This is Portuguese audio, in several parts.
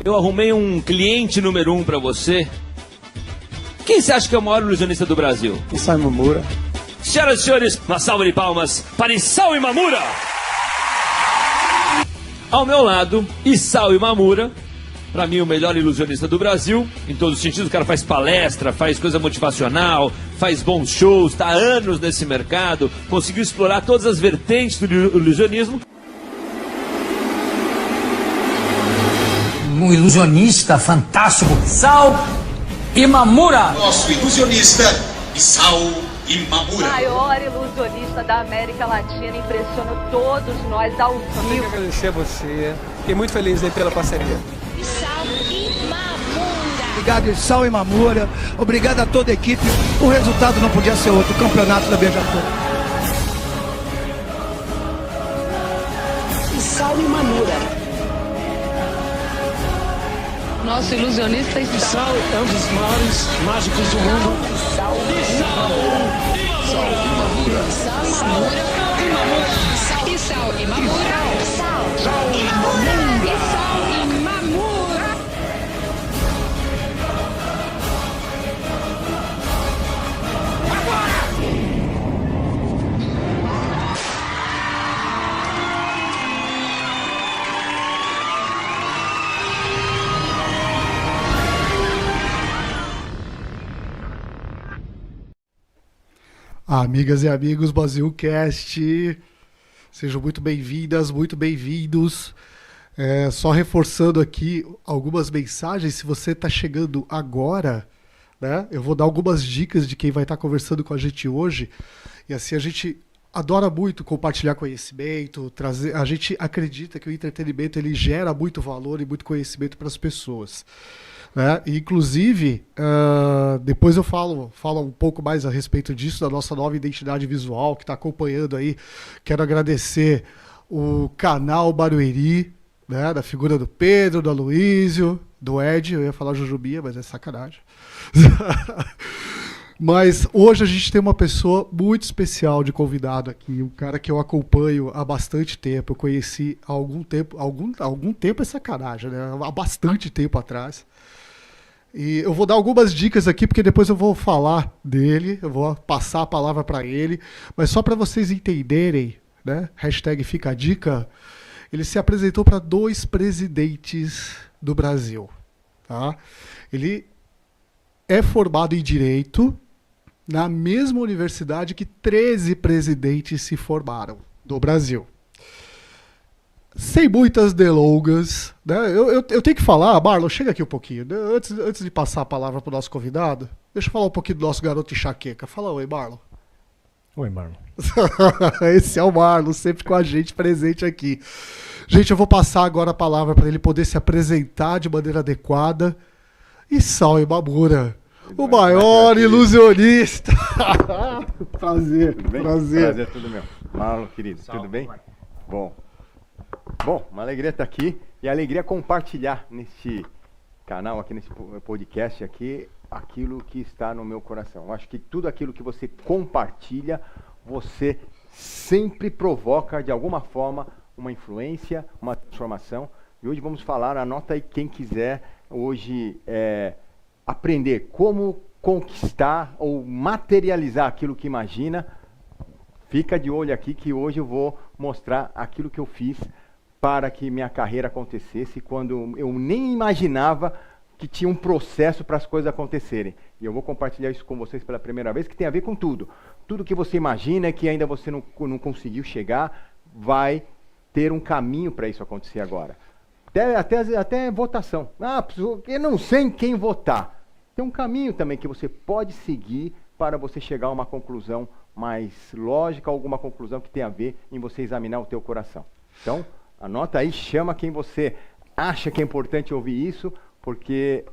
Eu arrumei um cliente número 1 pra você. Quem você acha que é o maior ilusionista do Brasil? Isao Imamura. Senhoras e senhores, uma salva de palmas para Isao Imamura. Ao meu lado, Isao Imamura. Pra mim, o melhor ilusionista do Brasil, em todos os sentidos. O cara faz palestra, faz coisa motivacional, faz bons shows, tá há anos nesse mercado, conseguiu explorar todas as vertentes do ilusionismo. Um ilusionista fantástico, Isao Imamura. Nosso ilusionista, Isao Imamura. O maior ilusionista da América Latina, impressiona todos nós ao vivo. Tenho que agradecer a você, fiquei muito feliz aí pela parceria. Isao Imamura. Obrigado, Isao Imamura. Obrigado a toda a equipe. O resultado não podia ser outro. O campeonato da Beija-Flor. Isao Imamura. Nosso ilusionista Isao é um dos maiores mágicos do mundo. Isao Imamura. Isao Imamura. Amigas e amigos, Brasilcast, sejam muito bem-vindas, muito bem-vindos. Só reforçando aqui algumas mensagens, se você está chegando agora, né, eu vou dar algumas dicas de quem vai estar conversando com a gente hoje. E assim, a gente adora muito compartilhar conhecimento, trazer. A gente acredita que o entretenimento ele gera muito valor e muito conhecimento para as pessoas. Inclusive, depois eu falo um pouco mais a respeito disso, da nossa nova identidade visual que está acompanhando aí. Quero agradecer o canal Barueri, né, da figura do Pedro, do Aloísio, do Ed. Eu ia falar Jujubinha, mas é sacanagem. Mas hoje a gente tem uma pessoa muito especial de convidado aqui, um cara que eu acompanho há bastante tempo. Eu conheci há algum tempo é sacanagem, né? Há bastante tempo atrás. E eu vou dar algumas dicas aqui, porque depois eu vou falar dele, eu vou passar a palavra para ele, mas só para vocês entenderem, né? Hashtag fica a dica, ele se apresentou para 2 presidentes do Brasil. Tá? Ele é formado em Direito na mesma universidade que 13 presidentes se formaram do Brasil. Sem muitas delongas, né? Eu tenho que falar, Marlon, chega aqui um pouquinho. Antes de passar a palavra para o nosso convidado, deixa eu falar um pouquinho do nosso garoto enxaqueca. Fala oi, Marlon. Oi, Marlon. Esse é o Marlon, sempre com a gente presente aqui. Gente, eu vou passar agora a palavra para ele poder se apresentar de maneira adequada. Isao Imamura, o maior ilusionista. Prazer, tudo bem? Prazer, tudo meu. Marlon, querido, tudo bem? Bom, uma alegria estar aqui e a alegria compartilhar neste canal, aqui nesse podcast aqui, aquilo que está no meu coração. Eu acho que tudo aquilo que você compartilha, você sempre provoca de alguma forma uma influência, uma transformação. E hoje vamos falar, anota aí quem quiser hoje aprender como conquistar ou materializar aquilo que imagina. Fica de olho aqui que hoje eu vou mostrar aquilo que eu fiz para que minha carreira acontecesse quando eu nem imaginava que tinha um processo para as coisas acontecerem. E eu vou compartilhar isso com vocês pela primeira vez, que tem a ver com tudo. Tudo que você imagina que ainda você não conseguiu chegar, vai ter um caminho para isso acontecer agora. Até votação. Eu não sei em quem votar. Tem um caminho também que você pode seguir para você chegar a uma conclusão mais lógica, alguma conclusão que tem a ver em você examinar o teu coração. Então, anota aí, chama quem você acha que é importante ouvir isso, porque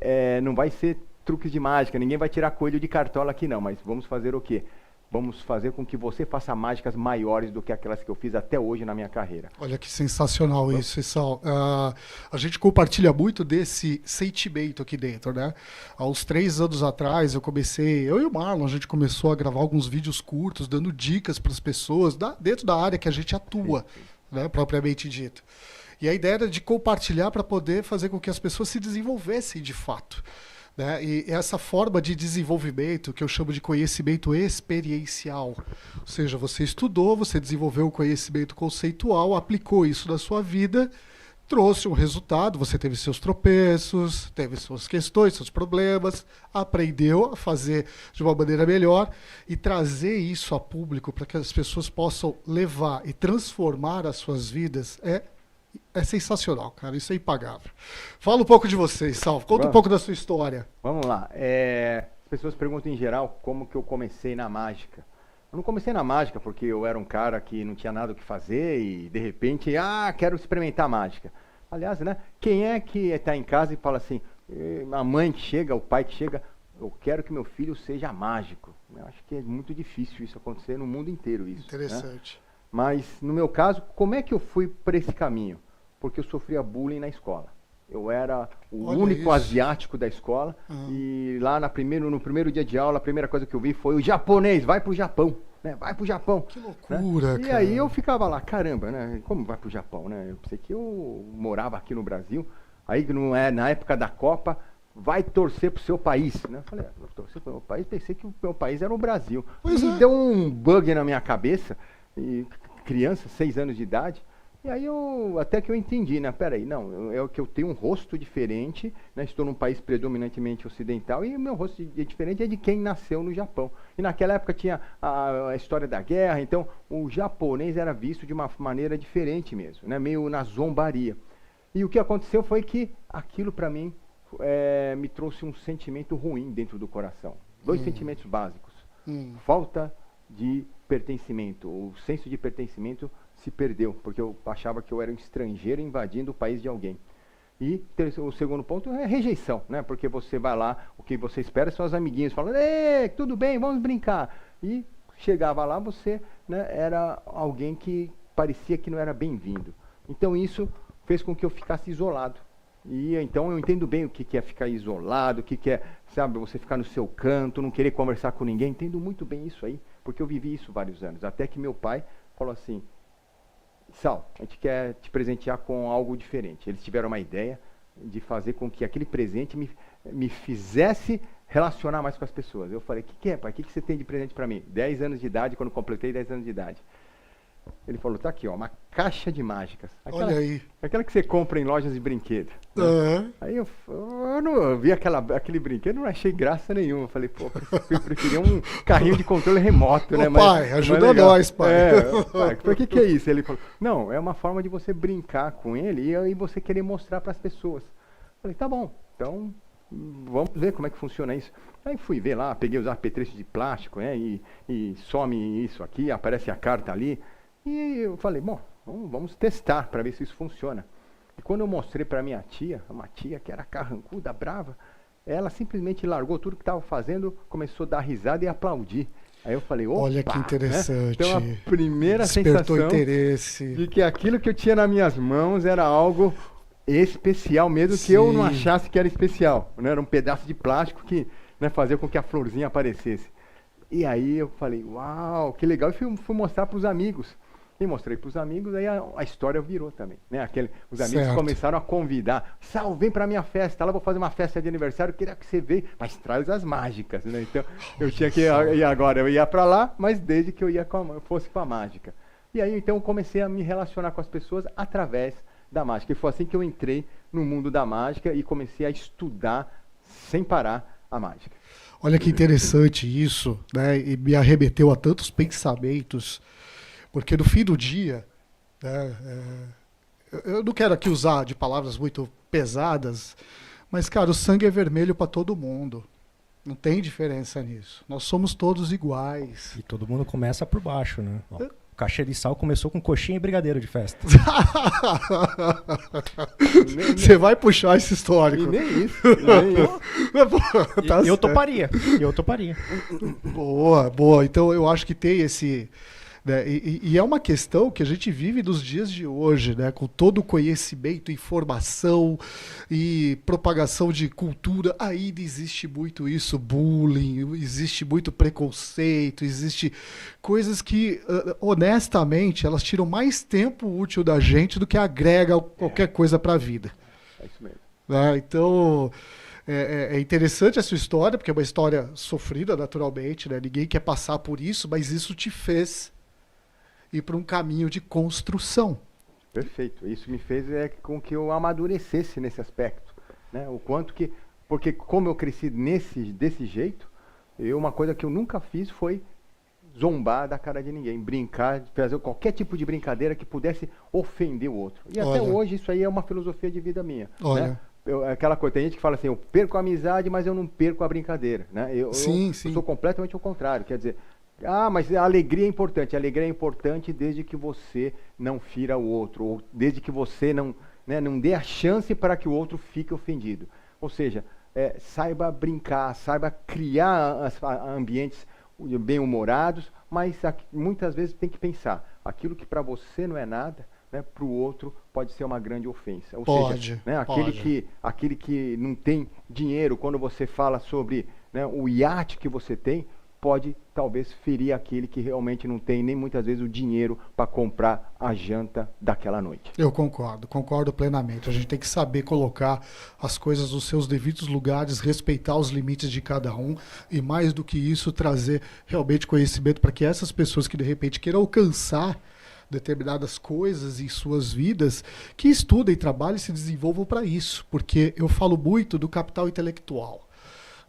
não vai ser truques de mágica, ninguém vai tirar coelho de cartola aqui não, mas vamos fazer o quê? Vamos fazer com que você faça mágicas maiores do que aquelas que eu fiz até hoje na minha carreira. Olha que sensacional isso, Isao. A gente compartilha muito desse sentimento aqui dentro, né? Há uns 3 anos atrás eu e o Marlon, a gente começou a gravar alguns vídeos curtos, dando dicas para as pessoas dentro da área que a gente atua, né, propriamente dito. E a ideia era de compartilhar para poder fazer com que as pessoas se desenvolvessem de fato. Né? E essa forma de desenvolvimento, que eu chamo de conhecimento experiencial, ou seja, você estudou, você desenvolveu um conhecimento conceitual, aplicou isso na sua vida, trouxe um resultado, você teve seus tropeços, teve suas questões, seus problemas, aprendeu a fazer de uma maneira melhor e trazer isso a público para que as pessoas possam levar e transformar as suas vidas é sensacional, cara. Isso é impagável. Fala um pouco de vocês, Salvo. Conta um pouco da sua história. Vamos lá. As pessoas perguntam em geral como que eu comecei na mágica. Eu não comecei na mágica porque eu era um cara que não tinha nada o que fazer e de repente, quero experimentar mágica. Aliás, né? Quem é que está em casa e fala assim, a mãe que chega, o pai que chega, eu quero que meu filho seja mágico. Eu acho que é muito difícil isso acontecer no mundo inteiro. Isso, interessante. Né? Mas, no meu caso, como é que eu fui para esse caminho? Porque eu sofria bullying na escola. Eu era o único asiático da escola e lá no primeiro dia de aula, a primeira coisa que eu vi foi o japonês, vai pro Japão, né? Vai pro Japão. Que loucura, né? cara. E aí eu ficava lá, caramba, né? Como vai pro Japão, né? Eu pensei que eu morava aqui no Brasil, aí na época da Copa, vai torcer pro seu país, né? Eu falei, eu torcer pro meu país, pensei que o meu país era o Brasil. E deu um bug na minha cabeça, e criança, 6 anos de idade, e aí até que eu entendi, né? Peraí, não, é que eu tenho um rosto diferente, né? Estou num país predominantemente ocidental e o meu rosto é diferente, é de quem nasceu no Japão. E naquela época tinha a história da guerra, então o japonês era visto de uma maneira diferente mesmo, né? Meio na zombaria. E o que aconteceu foi que aquilo para mim me trouxe um sentimento ruim dentro do coração. 2 sentimentos básicos. Falta de pertencimento, o senso de pertencimento se perdeu, porque eu achava que eu era um estrangeiro invadindo o país de alguém. E o segundo ponto é rejeição, né? Porque você vai lá, o que você espera são os amiguinhos falando, tudo bem, vamos brincar. E chegava lá, você, né, era alguém que parecia que não era bem-vindo. Então isso fez com que eu ficasse isolado. E então eu entendo bem o que é ficar isolado, o que é, sabe, você ficar no seu canto, não querer conversar com ninguém. Entendo muito bem isso aí, porque eu vivi isso vários anos. Até que meu pai falou assim, Sal, a gente quer te presentear com algo diferente. Eles tiveram uma ideia de fazer com que aquele presente me fizesse relacionar mais com as pessoas. Eu falei, o que é, pai? O que você tem de presente para mim? 10 anos de idade, quando completei 10 anos de idade. Ele falou, tá aqui, ó, uma caixa de mágicas. Olha aí. Aquela que você compra em lojas de brinquedo. Né? Aí eu vi aquele brinquedo, não achei graça nenhuma. Eu falei, pô, eu preferia um carrinho de controle remoto, né? Pai, ajuda nós, pai. Pai, por que é isso? Ele falou, não, é uma forma de você brincar com ele e aí você querer mostrar para as pessoas. Eu falei, tá bom, então vamos ver como é que funciona isso. Aí fui ver lá, peguei os apetrechos de plástico, né? E some isso aqui, aparece a carta ali. E eu falei, bom, vamos testar para ver se isso funciona. E quando eu mostrei para minha tia, uma tia que era carrancuda, brava, ela simplesmente largou tudo que estava fazendo, começou a dar risada e aplaudir. Aí eu falei, opa, olha que interessante. Né? Então a primeira sensação interesse de que aquilo que eu tinha nas minhas mãos era algo especial, mesmo que eu não achasse que era especial. Né? Era um pedaço de plástico que, né, fazia com que a florzinha aparecesse. E aí eu falei, uau, que legal. E fui mostrar para os amigos. E mostrei para os amigos, aí a história virou também. Né? Os amigos começaram a convidar. Sal, vem para a minha festa, lá vou fazer uma festa de aniversário, queria que você veja, mas traz as mágicas. Né? Então eu tinha que ir agora, eu ia para lá, mas desde que eu fosse com a mágica. E aí então eu comecei a me relacionar com as pessoas através da mágica. E foi assim que eu entrei no mundo da mágica e comecei a estudar sem parar a mágica. Olha que interessante isso, né? E me arremeteu a tantos pensamentos. Porque no fim do dia, né, eu não quero aqui usar de palavras muito pesadas, mas, cara, o sangue é vermelho para todo mundo. Não tem diferença nisso. Nós somos todos iguais. E todo mundo começa por baixo, né? Ó, o cachê de sal começou com coxinha e brigadeiro de festa. Você vai puxar esse histórico. E nem isso. Eu toparia. Boa. Então eu acho que tem Né? E é uma questão que a gente vive nos dias de hoje, né? Com todo o conhecimento, informação e propagação de cultura, ainda existe muito isso, bullying, existe muito preconceito, existe coisas que, honestamente, elas tiram mais tempo útil da gente do que agrega qualquer coisa para a vida. É isso mesmo. Né? Então, é interessante a sua história, porque é uma história sofrida, naturalmente, né? Ninguém quer passar por isso, mas isso te fez ir para um caminho de construção. Perfeito. Isso me fez com que eu amadurecesse nesse aspecto, né? O quanto que... Porque como eu cresci desse jeito, uma coisa que eu nunca fiz foi zombar da cara de ninguém, brincar, fazer qualquer tipo de brincadeira que pudesse ofender o outro. E até hoje isso aí é uma filosofia de vida minha. Né? Aquela coisa, tem gente que fala assim, eu perco a amizade, mas eu não perco a brincadeira. Né? Eu sou completamente o contrário. Quer dizer, mas a alegria é importante. A alegria é importante desde que você não fira o outro, ou desde que você não dê a chance para que o outro fique ofendido. Ou seja, saiba brincar, saiba criar ambientes bem-humorados, mas muitas vezes tem que pensar, aquilo que para você não é nada, né, para o outro pode ser uma grande ofensa. Ou seja, né, aquele que não tem dinheiro, quando você fala sobre, né, o iate que você tem, pode talvez ferir aquele que realmente não tem nem muitas vezes o dinheiro para comprar a janta daquela noite. Eu concordo plenamente. A gente tem que saber colocar as coisas nos seus devidos lugares, respeitar os limites de cada um e, mais do que isso, trazer realmente conhecimento para que essas pessoas que de repente queiram alcançar determinadas coisas em suas vidas, que estudem, trabalhem e se desenvolvam para isso, porque eu falo muito do capital intelectual.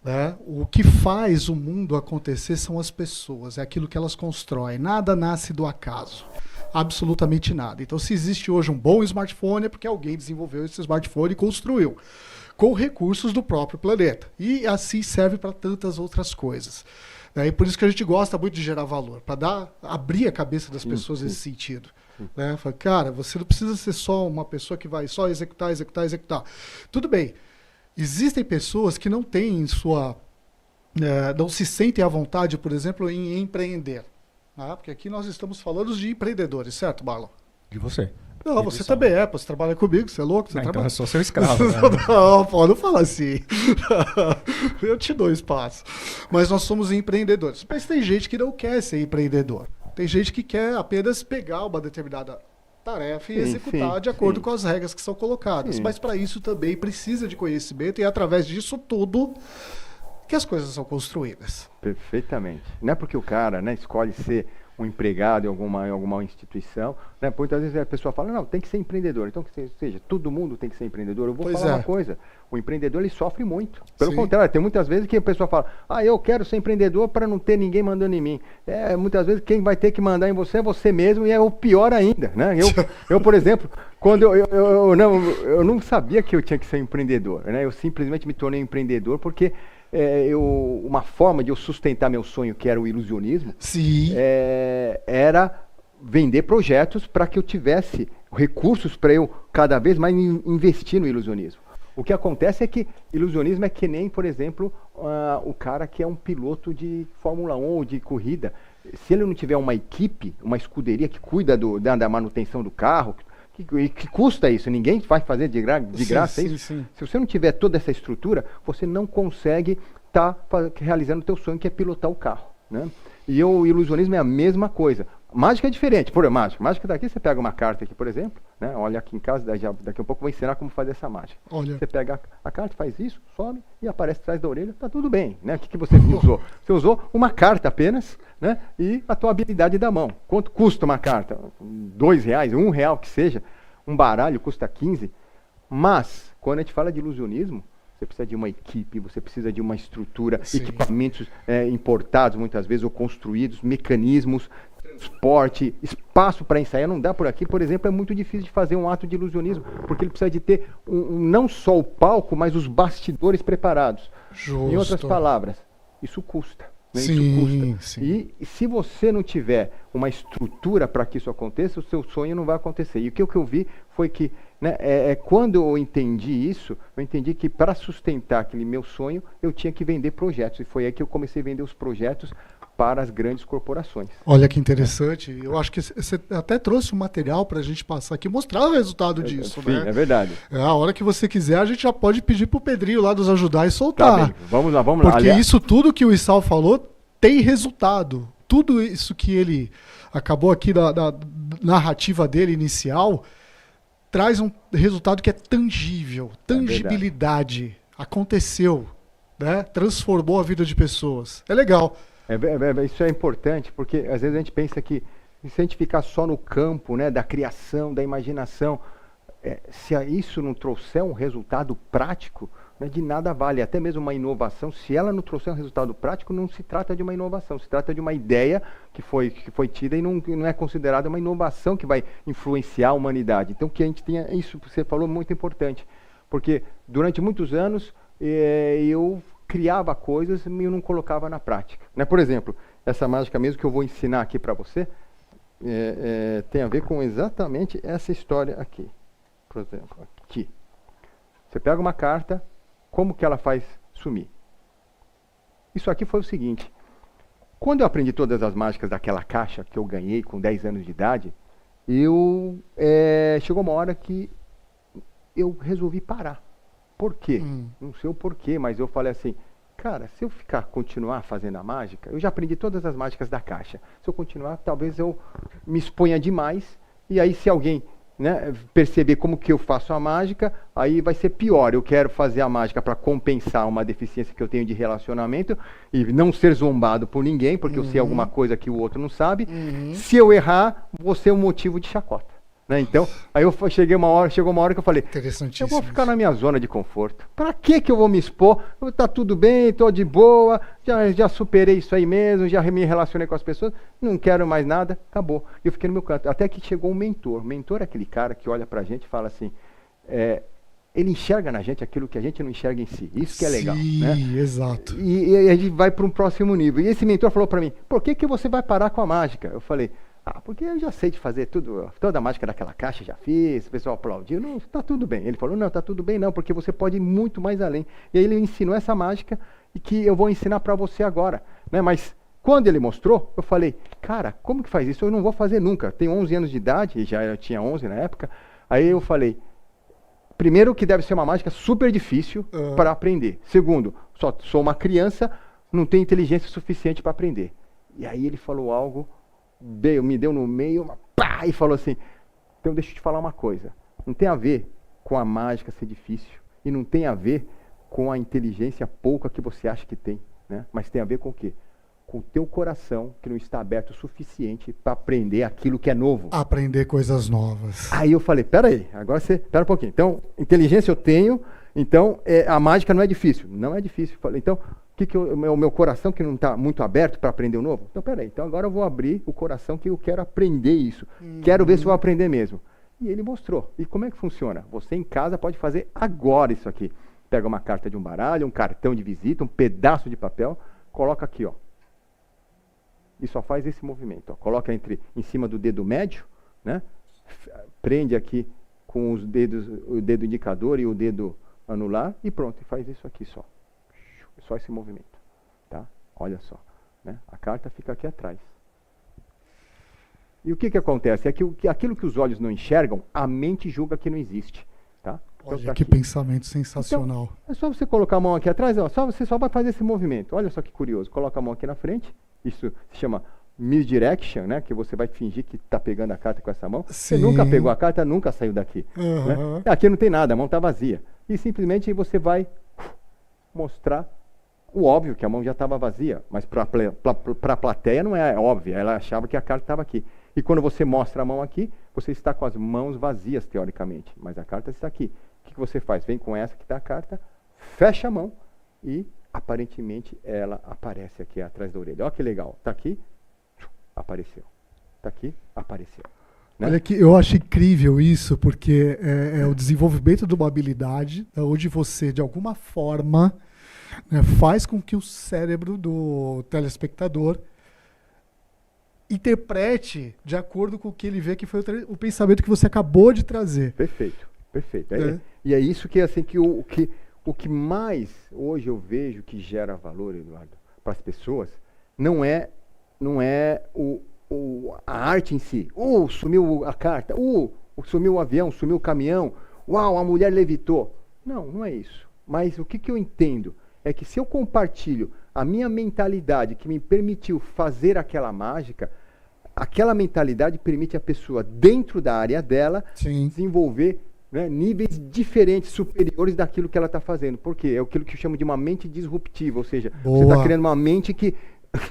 Né? O que faz o mundo acontecer são as pessoas, é aquilo que elas constroem. Nada nasce do acaso, absolutamente nada. Então, se existe hoje um bom smartphone, é porque alguém desenvolveu esse smartphone e construiu com recursos do próprio planeta. E assim serve para tantas outras coisas. E por isso que a gente gosta muito de gerar valor, para abrir a cabeça das pessoas nesse sentido. Né? Fala, cara, você não precisa ser só uma pessoa que vai só executar. Tudo bem. Existem pessoas que não têm não se sentem à vontade, por exemplo, em empreender. Porque aqui nós estamos falando de empreendedores, certo, Marlon? De você. Não, você também você trabalha comigo, você é louco? Você então eu sou seu escravo. Né? Não, pô, não fala assim. Eu te dou espaço. Mas nós somos empreendedores. Mas tem gente que não quer ser empreendedor. Tem gente que quer apenas pegar uma determinada tarefa e executar de acordo com as regras que são colocadas. Mas para isso também precisa de conhecimento e é através disso tudo que as coisas são construídas. Perfeitamente. Não é porque o cara, né, escolhe ser um empregado em alguma instituição, né? Muitas vezes a pessoa fala, não, tem que ser empreendedor. Então, ou seja, todo mundo tem que ser empreendedor. Eu vou falar uma coisa, o empreendedor ele sofre muito. Pelo contrário, tem muitas vezes que a pessoa fala, eu quero ser empreendedor para não ter ninguém mandando em mim. Muitas vezes quem vai ter que mandar em você é você mesmo e é o pior ainda, né? Eu por exemplo, quando eu não sabia que eu tinha que ser empreendedor, né? Eu simplesmente me tornei empreendedor porque uma forma de eu sustentar meu sonho, que era o ilusionismo, era vender projetos para que eu tivesse recursos para eu cada vez mais investir no ilusionismo. O que acontece é que ilusionismo é que nem, por exemplo, o cara que é um piloto de Fórmula 1 ou de corrida. Se ele não tiver uma equipe, uma escuderia que cuida da manutenção do carro, que custa isso, ninguém vai fazer de graça isso. Se você não tiver toda essa estrutura, você não consegue estar realizando o teu sonho, que é pilotar o carro, né? E o ilusionismo é a mesma coisa. Mágica é diferente. Mágica daqui, você pega uma carta aqui, por exemplo, né? Olha aqui em casa, daqui a pouco eu vou ensinar como fazer essa mágica. Você pega a carta, faz isso, sobe e aparece atrás da orelha, tá tudo bem, né? O que você usou? Você usou uma carta apenas, né? E a tua habilidade da mão. Quanto custa uma carta? R$2, R$1 que seja. Um baralho custa 15. Mas, quando a gente fala de ilusionismo, você precisa de uma equipe, você precisa de uma estrutura, equipamentos importados muitas vezes ou construídos, mecanismos, transporte, espaço para ensaiar. Não dá por aqui, por exemplo, é muito difícil de fazer um ato de ilusionismo, porque ele precisa de ter não só o palco, mas os bastidores preparados. Em outras palavras, isso custa. Né? Isso custa. E se você não tiver uma estrutura para que isso aconteça, o seu sonho não vai acontecer. E o que eu vi foi que, né, quando eu entendi isso, eu entendi que para sustentar aquele meu sonho, eu tinha que vender projetos. E foi aí que eu comecei a vender os projetos para as grandes corporações. Olha que interessante. Eu acho que você até trouxe um material para a gente passar aqui, mostrar o resultado disso. Sim, né? é verdade. A hora que você quiser, a gente já pode pedir pro Pedrinho lá nos ajudar e soltar. Tá bem, vamos lá, vamos lá. Porque isso tudo que o Issal falou tem resultado. Tudo isso que ele acabou aqui da narrativa dele inicial traz um resultado que é tangível, tangibilidade. Aconteceu, né? Transformou a vida de pessoas. É legal. Isso é importante, porque às vezes a gente pensa que se a gente ficar só no campo, né, da criação, da imaginação, se isso não trouxer um resultado prático, né, de nada vale. Até mesmo uma inovação, se ela não trouxer um resultado prático, não se trata de uma inovação, se trata de uma ideia que foi tida e não é considerada uma inovação que vai influenciar a humanidade. Então que a gente tenha isso que você falou muito importante, porque durante muitos anos eu criava coisas e eu não colocava na prática. Né? Por exemplo, essa mágica mesmo que eu vou ensinar aqui para você, tem a ver com exatamente essa história aqui. Por exemplo, aqui. Você pega uma carta, como que ela faz sumir? Isso aqui foi o seguinte. Quando eu aprendi todas as mágicas daquela caixa que eu ganhei com 10 anos de idade, chegou uma hora que eu resolvi parar. Por quê? Não sei o porquê, mas eu falei assim, cara, se eu continuar fazendo a mágica, eu já aprendi todas as mágicas da caixa. Se eu continuar, talvez eu me exponha demais, e aí se alguém, né, perceber como que eu faço a mágica, aí vai ser pior. Eu quero fazer a mágica para compensar uma deficiência que eu tenho de relacionamento e não ser zombado por ninguém, porque eu sei alguma coisa que o outro não sabe. Se eu errar, vou ser um motivo de chacota. Né? Então, aí chegou uma hora que eu falei, eu vou ficar na minha zona de conforto. Para que eu vou me expor? Tá tudo bem, tô de boa, já superei isso aí mesmo, já me relacionei com as pessoas, não quero mais nada, acabou. Eu fiquei no meu canto. Até que chegou um mentor. O mentor é aquele cara que olha pra gente e fala assim, ele enxerga na gente aquilo que a gente não enxerga em si. Isso que é legal. Sim, né? Exato. E a gente vai para um próximo nível. E esse mentor falou para mim, por que você vai parar com a mágica? Eu falei, porque eu já sei de fazer tudo, toda a mágica daquela caixa já fiz, o pessoal aplaudiu, não, tá tudo bem. Ele falou, não, tá tudo bem não, porque você pode ir muito mais além. E aí ele ensinou essa mágica e que eu vou ensinar para você agora. Né? Mas quando ele mostrou, eu falei, cara, como que faz isso? Eu não vou fazer nunca. Tenho 11 anos de idade, já eu tinha 11 na época. Aí eu falei, primeiro que deve ser uma mágica super difícil para aprender. Segundo, só sou uma criança, não tenho inteligência suficiente para aprender. E aí ele falou algo, me deu no meio, e falou assim, então deixa eu te falar uma coisa, não tem a ver com a mágica ser difícil, e não tem a ver com a inteligência pouca que você acha que tem, né? Mas tem a ver com o quê? Com o teu coração, que não está aberto o suficiente para aprender aquilo que é novo. Aprender coisas novas. Aí eu falei, peraí, pera um pouquinho, então, inteligência eu tenho, então a mágica não é difícil. Não é difícil. Falei, então, o meu coração que não está muito aberto para aprender o novo? Então, peraí, então agora eu vou abrir o coração que eu quero aprender isso. Quero ver se eu vou aprender mesmo. E ele mostrou. E como é que funciona? Você em casa pode fazer agora isso aqui. Pega uma carta de um baralho, um cartão de visita, um pedaço de papel, coloca aqui, ó. E só faz esse movimento. Ó. Coloca em cima do dedo médio, né? Prende aqui com os dedos, o dedo indicador e o dedo anular e pronto, e faz isso aqui só. Só esse movimento, tá? Olha só, né? A carta fica aqui atrás. E o que acontece? É que aquilo que os olhos não enxergam, a mente julga que não existe, tá? Então, Olha tá que aqui. pensamento sensacional. Então, é só você colocar a mão aqui atrás, ó, você só vai fazer esse movimento. Olha só que curioso. Coloca a mão aqui na frente. Isso se chama misdirection, né? Que você vai fingir que está pegando a carta com essa mão. Sim. Você nunca pegou a carta, nunca saiu daqui. Né? Aqui não tem nada, a mão está vazia. E simplesmente você vai mostrar o óbvio, que a mão já estava vazia. Mas para a plateia não é óbvio. Ela achava que a carta estava aqui. E quando você mostra a mão aqui, você está com as mãos vazias, teoricamente. Mas a carta está aqui. O que você faz? Vem com essa que está a carta, fecha a mão e, aparentemente, ela aparece aqui atrás da orelha. Olha que legal. Está aqui, apareceu. Está aqui, apareceu. Né? Olha que eu acho incrível isso, porque é o desenvolvimento de uma habilidade onde você, de alguma forma, né, faz com que o cérebro do telespectador interprete de acordo com o que ele vê que foi o pensamento que você acabou de trazer. Perfeito, perfeito. E é isso que, assim, o que mais hoje eu vejo que gera valor, Eduardo, para as pessoas, não é não é a arte em si. Sumiu a carta, sumiu o avião, sumiu o caminhão, uau, a mulher levitou. Não é isso. Mas o que eu entendo é que se eu compartilho a minha mentalidade que me permitiu fazer aquela mágica, aquela mentalidade permite a pessoa, dentro da área dela, desenvolver, né, níveis diferentes, superiores daquilo que ela está fazendo. Por quê? É aquilo que eu chamo de uma mente disruptiva, ou seja, você está criando uma mente que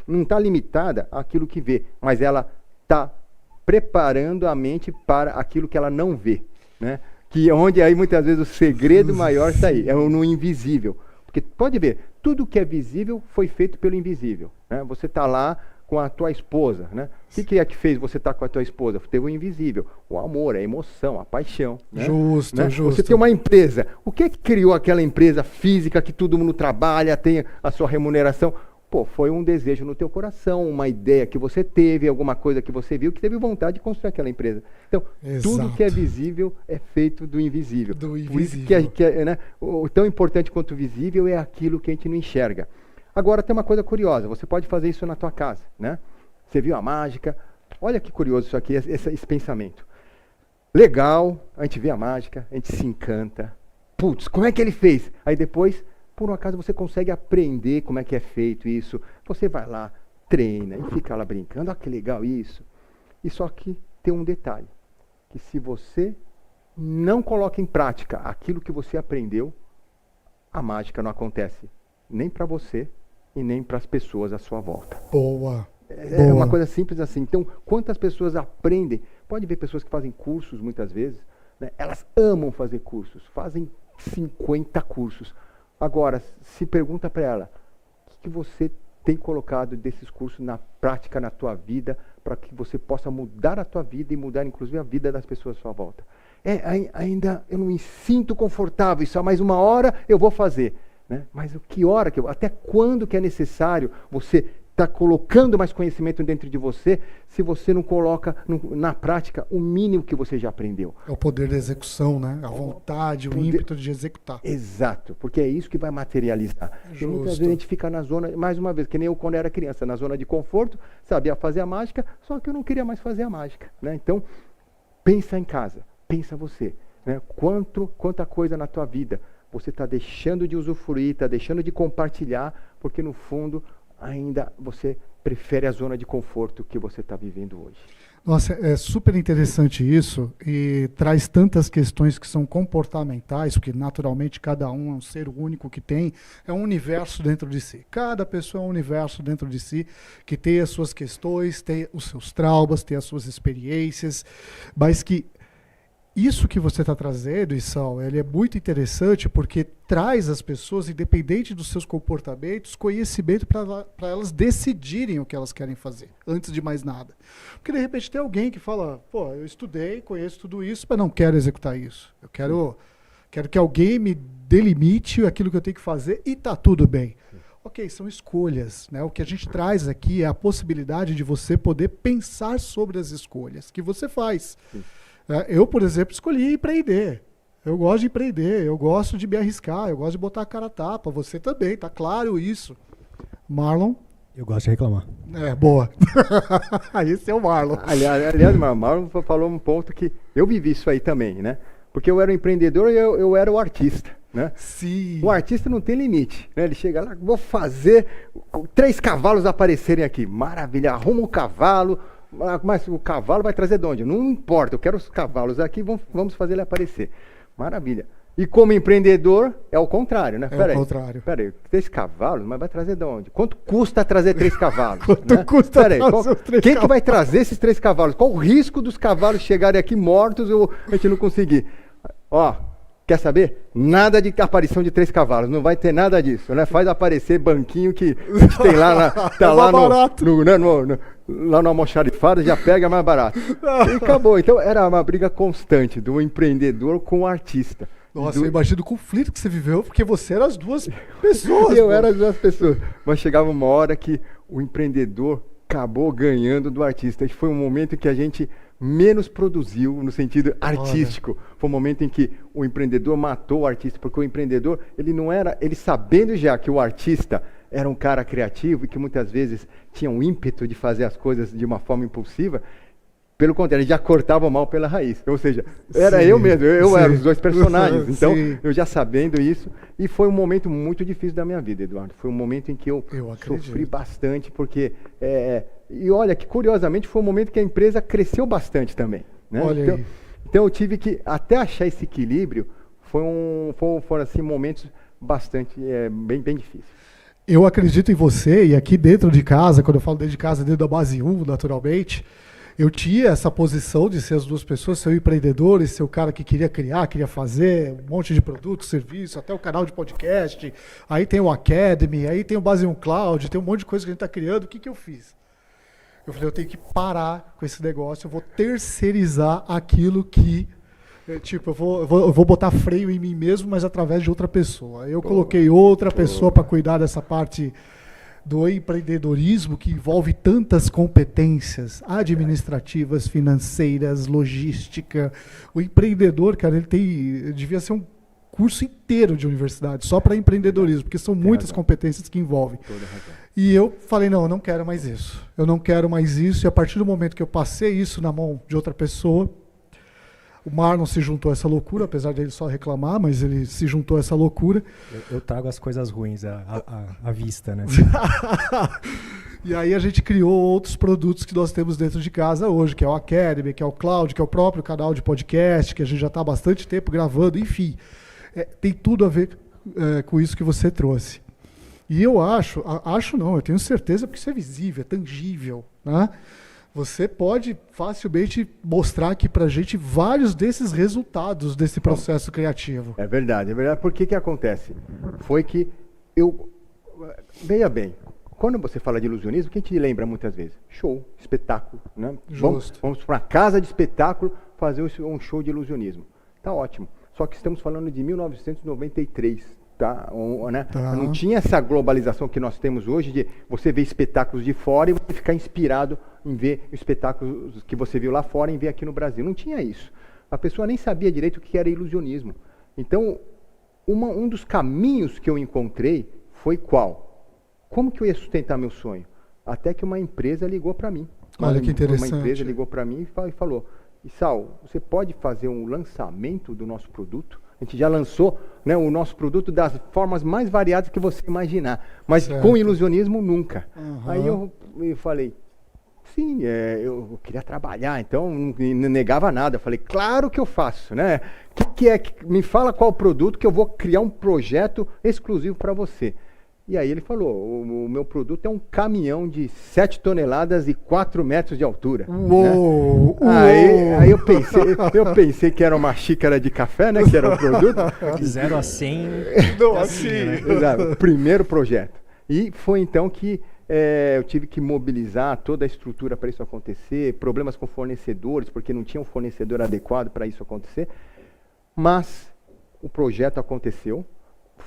não está limitada àquilo que vê, mas ela está preparando a mente para aquilo que ela não vê, né? Que onde aí muitas vezes o segredo maior está aí, é no invisível. Porque pode ver, tudo que é visível foi feito pelo invisível, né? Você está lá com a tua esposa, né? O que é que fez você estar com a tua esposa? Teve o invisível, o amor, a emoção, a paixão, né? Justo. Você tem uma empresa, o que é que criou aquela empresa física que todo mundo trabalha, tem a sua remuneração? Pô, foi um desejo no teu coração, uma ideia que você teve, alguma coisa que você viu, que teve vontade de construir aquela empresa. Então, tudo que é visível é feito do invisível. Por isso que né, o tão importante quanto o visível é aquilo que a gente não enxerga. Agora, tem uma coisa curiosa, você pode fazer isso na tua casa, né? Você viu a mágica, olha que curioso isso aqui, esse pensamento. Legal, a gente vê a mágica, a gente se encanta. Putz, como é que ele fez? Aí depois, por um acaso, você consegue aprender como é que é feito isso. Você vai lá, treina e fica lá brincando. Olha que legal isso. E só que tem um detalhe, que se você não coloca em prática aquilo que você aprendeu, a mágica não acontece nem para você e nem para as pessoas à sua volta. Boa. É uma coisa simples assim. Então, quantas pessoas aprendem? Pode ver pessoas que fazem cursos muitas vezes, né? Elas amam fazer cursos, fazem 50 cursos. Agora, se pergunta para ela, o que você tem colocado desses cursos na prática na tua vida, para que você possa mudar a tua vida e mudar inclusive a vida das pessoas à sua volta. Ainda eu não me sinto confortável, só mais uma hora eu vou fazer. Né? Mas que hora, até quando que é necessário você estar colocando mais conhecimento dentro de você, se você não coloca na prática o mínimo que você já aprendeu? É o poder da execução, né? A vontade, o ímpeto de executar. Exato, porque é isso que vai materializar. E muitas vezes a gente fica na zona, mais uma vez, que nem eu quando era criança, na zona de conforto, sabia fazer a mágica, só que eu não queria mais fazer a mágica. Né? Então, pensa em casa, pensa você. Né? Quanta coisa na tua vida você está deixando de usufruir, está deixando de compartilhar, porque no fundo ainda você prefere a zona de conforto que você está vivendo hoje. Nossa, é super interessante isso e traz tantas questões que são comportamentais, porque naturalmente cada um é um ser único que tem, é um universo dentro de si. Cada pessoa é um universo dentro de si que tem as suas questões, tem os seus traumas, tem as suas experiências, mas que isso que você está trazendo, Issal, ele é muito interessante porque traz às pessoas, independente dos seus comportamentos, conhecimento para elas decidirem o que elas querem fazer, antes de mais nada. Porque de repente tem alguém que fala, pô, eu estudei, conheço tudo isso, mas não quero executar isso. Eu quero que alguém me delimite aquilo que eu tenho que fazer e está tudo bem. Ok, são escolhas, né? O que a gente traz aqui é a possibilidade de você poder pensar sobre as escolhas que você faz. Sim. Eu, por exemplo, escolhi empreender. Eu gosto de empreender, eu gosto de me arriscar, eu gosto de botar a cara a tapa. Você também, tá claro isso. Marlon? Eu gosto de reclamar. Boa. Esse é o Marlon. Aliás, Marlon falou um ponto que eu vivi isso aí também, né? Porque eu era o empreendedor e eu era o artista, né? Sim. O artista não tem limite, né? Ele chega lá, vou fazer 3 cavalos aparecerem aqui. Maravilha, arruma o cavalo. Mas o cavalo vai trazer de onde? Não importa, eu quero os cavalos aqui, vamos fazer ele aparecer. Maravilha. E como empreendedor, é o contrário, né? O contrário. Peraí, 3 cavalos, mas vai trazer de onde? Quanto custa trazer 3 cavalos? Quanto custa trazer 3 cavalos? Quem que vai trazer esses 3 cavalos? Qual o risco dos cavalos chegarem aqui mortos ou a gente não conseguir? Ó, quer saber? Nada de aparição de 3 cavalos, não vai ter nada disso, né? Faz aparecer banquinho que tem lá, tá lá lá no almoxarifado, já pega mais barato. E acabou. Então era uma briga constante do empreendedor com o artista. Nossa, eu imagino o conflito que você viveu, porque você era as duas pessoas. Eu era as duas pessoas. Mas chegava uma hora que o empreendedor acabou ganhando do artista. E foi um momento em que a gente menos produziu no sentido artístico. Foi um momento em que o empreendedor matou o artista, porque o empreendedor, ele sabendo já que o artista era um cara criativo e que muitas vezes tinha um ímpeto de fazer as coisas de uma forma impulsiva, pelo contrário, ele já cortava o mal pela raiz. Ou seja, era eu mesmo, eu era os dois personagens. Então, eu já sabendo isso, e foi um momento muito difícil da minha vida, Eduardo. Foi um momento em que eu sofri bastante, porque... e olha, que curiosamente foi um momento que a empresa cresceu bastante também. Né? Então eu tive que, até achar esse equilíbrio, foram assim, momentos bastante, bem difíceis. Eu acredito em você, e aqui dentro de casa, quando eu falo dentro de casa, dentro da base 1, naturalmente, eu tinha essa posição de ser as duas pessoas, ser o empreendedor e ser o cara que queria criar, queria fazer um monte de produto, serviço, até o canal de podcast, aí tem o Academy, aí tem o Base 1 Cloud, tem um monte de coisa que a gente está criando. O que eu fiz? Eu falei, eu tenho que parar com esse negócio, eu vou terceirizar aquilo que... Tipo, eu vou botar freio em mim mesmo, mas através de outra pessoa. Eu coloquei outra pessoa para cuidar dessa parte do empreendedorismo que envolve tantas competências administrativas, financeiras, logística. O empreendedor, cara, ele devia ser um curso inteiro de universidade só para empreendedorismo, porque são muitas competências que envolvem. E eu falei, não, eu não quero mais isso. Eu não quero mais isso. E a partir do momento que eu passei isso na mão de outra pessoa, o Marlon se juntou a essa loucura, apesar de ele só reclamar, mas ele se juntou a essa loucura. Eu trago as coisas ruins à vista, né? E aí a gente criou outros produtos que nós temos dentro de casa hoje, que é o Academy, que é o Cloud, que é o próprio canal de podcast, que a gente já está há bastante tempo gravando, enfim. Tem tudo a ver com isso que você trouxe. E eu eu tenho certeza, porque isso é visível, é tangível, né? Você pode facilmente mostrar aqui pra gente vários desses resultados desse processo criativo. É verdade. Por que acontece? Foi que veja bem, quando você fala de ilusionismo, o que a gente lembra muitas vezes? Show, espetáculo, né? Vamos para uma casa de espetáculo fazer um show de ilusionismo. Tá ótimo. Só que estamos falando de 1993. Né? Não tinha essa globalização que nós temos hoje de você ver espetáculos de fora e você ficar inspirado em ver espetáculos que você viu lá fora e ver aqui no Brasil. Não tinha isso. A pessoa nem sabia direito o que era ilusionismo. Então, um dos caminhos que eu encontrei foi qual? Como que eu ia sustentar meu sonho? Até que uma empresa ligou para mim. Olha que interessante. Uma empresa ligou para mim e falou, Issal, você pode fazer um lançamento do nosso produto? A gente já lançou, né, o nosso produto das formas mais variadas que você imaginar. Mas com ilusionismo, nunca. Aí eu falei, sim, eu queria trabalhar, então não negava nada. Eu falei, claro que eu faço, né? Me fala qual produto que eu vou criar um projeto exclusivo para você. E aí ele falou, o meu produto é um caminhão de 7 toneladas e 4 metros de altura. Uou, né? Aí eu pensei que era uma xícara de café, né? Que era o produto. 0 a 100. Não, assim. Exato, primeiro projeto. E foi então que eu tive que mobilizar toda a estrutura para isso acontecer, problemas com fornecedores, porque não tinha um fornecedor adequado para isso acontecer. Mas o projeto aconteceu.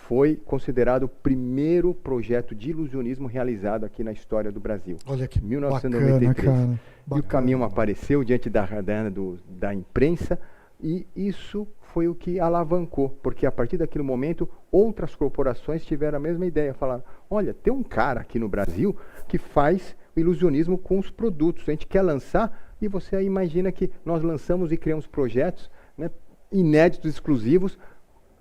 Foi considerado o primeiro projeto de ilusionismo realizado aqui na história do Brasil. Olha que 1993. Bacana, cara. E o caminhão apareceu diante da imprensa e isso foi o que alavancou, porque a partir daquele momento outras corporações tiveram a mesma ideia, falaram, olha, tem um cara aqui no Brasil que faz o ilusionismo com os produtos, a gente quer lançar e você imagina que nós lançamos e criamos projetos, né, inéditos, exclusivos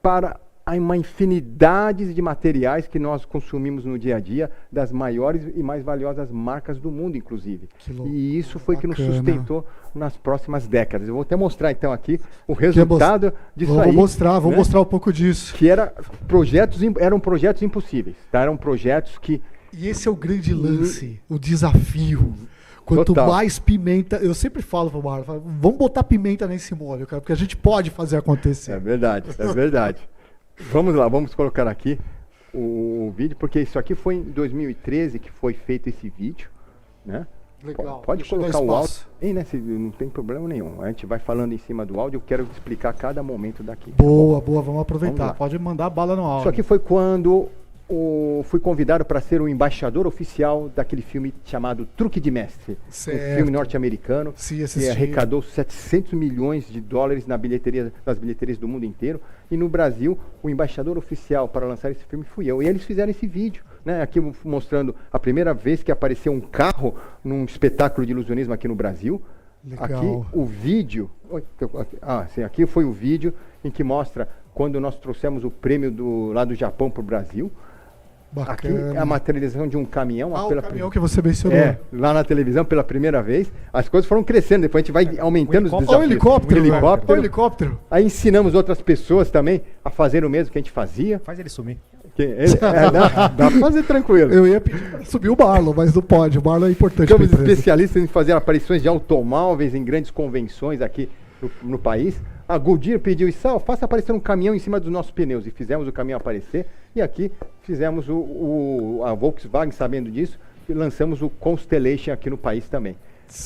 para uma infinidade de materiais que nós consumimos no dia a dia, das maiores e mais valiosas marcas do mundo, inclusive. E isso foi que nos sustentou nas próximas décadas. Eu vou até mostrar então aqui o resultado disso aí. Vou mostrar um pouco disso. Que eram projetos impossíveis, tá? Eram projetos que... E esse é o grande lance, o desafio. Quanto mais pimenta, eu sempre falo pro Marlon, vamos botar pimenta nesse molho, cara, porque a gente pode fazer acontecer. É verdade, é verdade. Vamos lá, vamos colocar aqui o vídeo, porque isso aqui foi em 2013 que foi feito esse vídeo, né? Legal. Pode colocar o áudio, né? Não tem problema nenhum. A gente vai falando em cima do áudio, eu quero explicar cada momento daqui. Boa, vamos aproveitar. Pode mandar bala no áudio. Isso aqui foi quando fui convidado para ser o embaixador oficial daquele filme chamado Truque de Mestre. Certo. Um filme norte-americano Sim, que arrecadou 700 milhões de dólares nas bilheterias do mundo inteiro. E no Brasil, o embaixador oficial para lançar esse filme fui eu. E eles fizeram esse vídeo, né, aqui mostrando a primeira vez que apareceu um carro num espetáculo de ilusionismo aqui no Brasil. Legal. Aqui o vídeo, aqui foi o vídeo em que mostra quando nós trouxemos o prêmio lá do Japão para o Brasil. Bacana. Aqui é a materialização de um caminhão. O caminhão que você mencionou. Lá na televisão pela primeira vez. As coisas foram crescendo, depois a gente vai aumentando os desafios. O helicóptero. Aí ensinamos outras pessoas também a fazer o mesmo que a gente fazia. Faz ele sumir. Dá pra fazer tranquilo. Eu ia pedir para subir o Marlon, mas não pode. O Marlon é importante. Somos especialistas em fazer aparições de automóveis em grandes convenções aqui no país. A Goodyear pediu isso, faça aparecer um caminhão em cima dos nossos pneus. E fizemos o caminhão aparecer. E aqui fizemos a Volkswagen, sabendo disso, e lançamos o Constellation aqui no país também.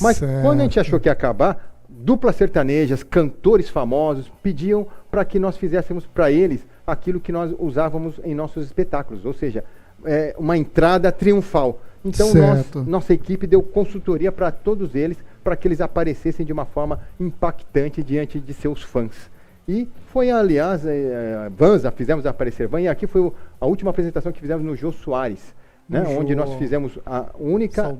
Mas quando a gente achou que ia acabar, duplas sertanejas, cantores famosos pediam para que nós fizéssemos para eles aquilo que nós usávamos em nossos espetáculos, ou seja, uma entrada triunfal. Então nossa equipe deu consultoria para todos eles, para que eles aparecessem de uma forma impactante diante de seus fãs. E foi, aliás, fizemos aparecer Van, e aqui foi a última apresentação que fizemos no Jô Soares, né, onde nós fizemos a única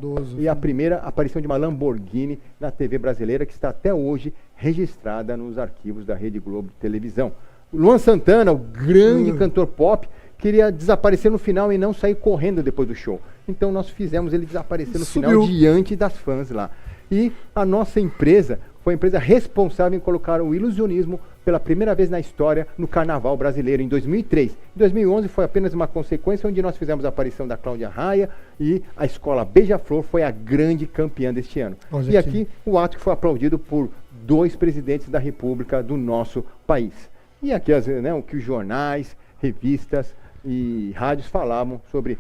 a primeira aparição de uma Lamborghini na TV brasileira, que está até hoje registrada nos arquivos da Rede Globo de televisão. Luan Santana, o grande cantor pop, queria desaparecer no final e não sair correndo depois do show. Então nós fizemos ele desaparecer no final diante das fãs lá. E a nossa empresa foi a empresa responsável em colocar o ilusionismo pela primeira vez na história no Carnaval brasileiro, em 2003. Em 2011 foi apenas uma consequência, onde nós fizemos a aparição da Cláudia Raia e a Escola Beija-Flor foi a grande campeã deste ano. E aqui o ato que foi aplaudido por 2 presidentes da República do nosso país. E aqui o que os jornais, revistas e rádios falavam sobre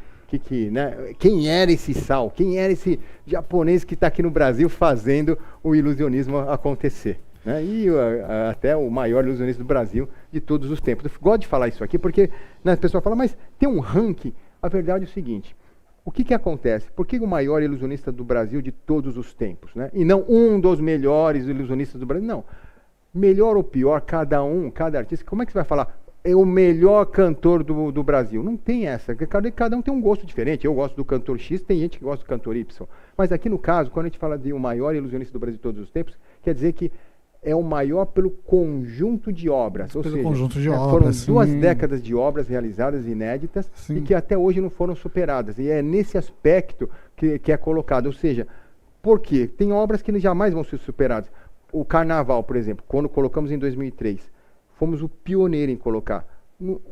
quem era esse Sal, quem era esse japonês que está aqui no Brasil fazendo o ilusionismo acontecer. Né? E até o maior ilusionista do Brasil de todos os tempos. Eu gosto de falar isso aqui porque a pessoa fala, mas tem um ranking. A verdade é o seguinte, o que acontece? Por que o maior ilusionista do Brasil de todos os tempos? Né? E não um dos melhores ilusionistas do Brasil, não. Melhor ou pior, cada artista, como é que você vai falar? É o melhor cantor do Brasil. Não tem essa. Cada um tem um gosto diferente. Eu gosto do cantor X, tem gente que gosta do cantor Y. Mas aqui no caso, quando a gente fala de o maior ilusionista do Brasil de todos os tempos, quer dizer que é o maior pelo conjunto de obras. Ou seja, foram 2 décadas de obras realizadas inéditas e que até hoje não foram superadas. E é nesse aspecto que é colocado. Ou seja, por quê? Tem obras que jamais vão ser superadas. O Carnaval, por exemplo, quando colocamos em 2003, fomos o pioneiro em colocar.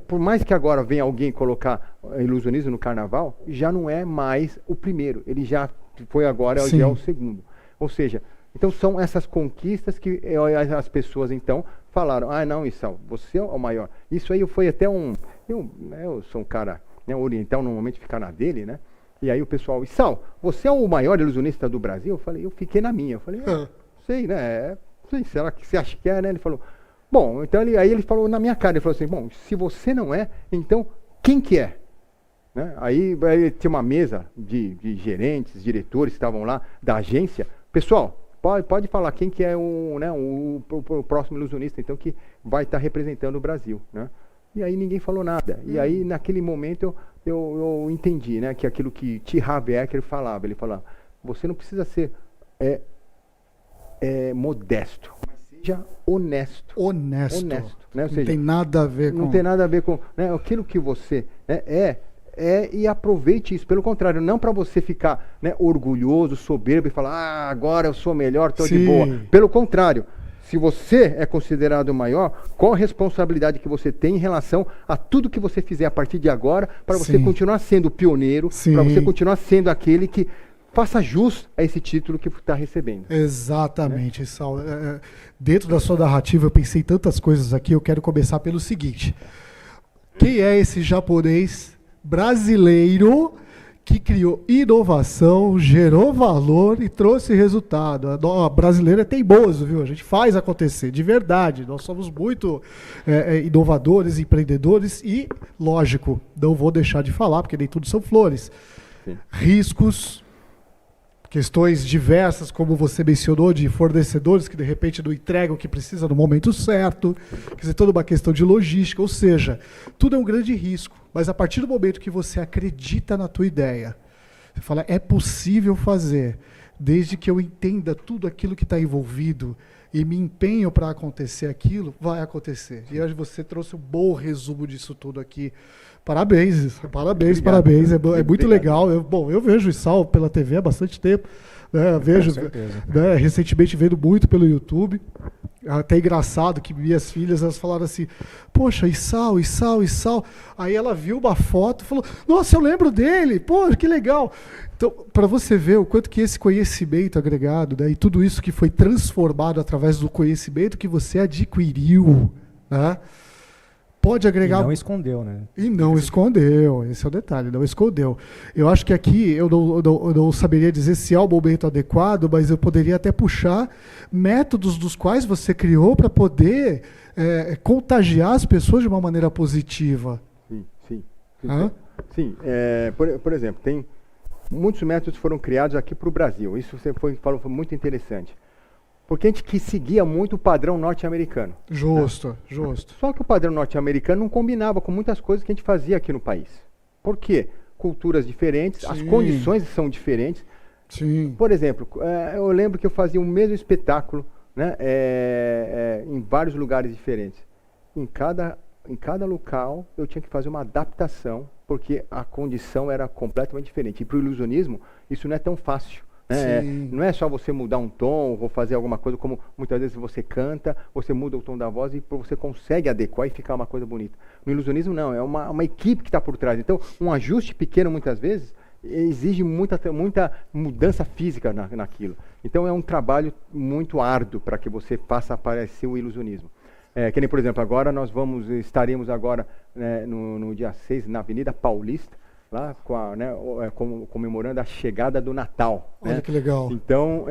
Por mais que agora venha alguém colocar ilusionismo no Carnaval, já não é mais o primeiro. Ele já foi agora, já é o segundo. Ou seja, então são essas conquistas que as pessoas então falaram, não, Issal, você é o maior. Isso aí foi até eu sou um cara oriental, normalmente ficar na dele, né? E aí o pessoal, Issal, você é o maior ilusionista do Brasil? Eu fiquei na minha. Eu falei, sei, né? Sei, será que você acha que é, né? Ele falou, bom, então aí ele falou na minha cara, ele falou assim, bom, se você não é, então quem que é? Né? Aí tinha uma mesa de gerentes, diretores que estavam lá da agência. Pessoal, pode falar quem que é o próximo ilusionista, então, que vai estar representando o Brasil, né? E aí ninguém falou nada. E aí, naquele momento, eu entendi, né, que aquilo que T. Harv Eker falava, ele falava, você não precisa ser modesto, mas seja honesto. Honesto. Né? Ou seja, não tem nada a ver com... Não tem nada a ver com, né, aquilo que você e aproveite isso. Pelo contrário, não para você ficar, né, orgulhoso, soberbo e falar, agora eu sou melhor, estou de boa. Pelo contrário, se você é considerado o maior, qual a responsabilidade que você tem em relação a tudo que você fizer a partir de agora, para você continuar sendo o pioneiro, para você continuar sendo aquele que faça jus a esse título que está recebendo. Exatamente, né? Sal. Dentro da sua narrativa, eu pensei tantas coisas aqui, eu quero começar pelo seguinte. Quem é esse japonês brasileiro que criou inovação, gerou valor e trouxe resultado. A brasileira é teimoso, viu? A gente faz acontecer, de verdade. Nós somos muito inovadores, empreendedores e, lógico, não vou deixar de falar, porque nem tudo são flores. Sim. Riscos, questões diversas, como você mencionou, de fornecedores que de repente não entregam o que precisa no momento certo, quer dizer, toda uma questão de logística, ou seja, tudo é um grande risco, mas a partir do momento que você acredita na tua ideia, você fala, é possível fazer, desde que eu entenda tudo aquilo que está envolvido e me empenho para acontecer aquilo, vai acontecer. E hoje você trouxe um bom resumo disso tudo aqui. Parabéns, parabéns, obrigado, parabéns. É muito legal. Eu vejo o Issal pela TV há bastante tempo. Né? Vejo, né, recentemente vendo muito pelo YouTube. Até engraçado que minhas filhas, elas falaram assim, poxa, Issal. Aí ela viu uma foto e falou, nossa, eu lembro dele, pô, que legal. Então, para você ver o quanto que esse conhecimento agregado, né, e tudo isso que foi transformado através do conhecimento que você adquiriu, né, pode agregar... E não escondeu, né? E não escondeu, esse é o detalhe, não escondeu. Eu acho que aqui eu não saberia dizer se é o momento adequado, mas eu poderia até puxar métodos dos quais você criou para poder contagiar as pessoas de uma maneira positiva. Sim. Por exemplo, tem muitos métodos foram criados aqui para o Brasil. Isso você falou, foi muito interessante. Porque a gente seguia muito o padrão norte-americano. Justo. Só que o padrão norte-americano não combinava com muitas coisas que a gente fazia aqui no país. Por quê? Culturas diferentes, as condições são diferentes. Sim. Por exemplo, eu lembro que eu fazia o mesmo espetáculo, né, em vários lugares diferentes. Em cada local eu tinha que fazer uma adaptação, porque a condição era completamente diferente. E para o ilusionismo, isso não é tão fácil. Não é só você mudar um tom ou fazer alguma coisa, como muitas vezes você canta, você muda o tom da voz e você consegue adequar e ficar uma coisa bonita. No ilusionismo não, é uma equipe que está por trás. Então, um ajuste pequeno muitas vezes exige muita mudança física naquilo. Então, é um trabalho muito árduo para que você faça aparecer o ilusionismo. Que nem, por exemplo, agora estaremos agora, né, no dia 6 na Avenida Paulista, lá comemorando a chegada do Natal. Olha, né? Que legal. Então,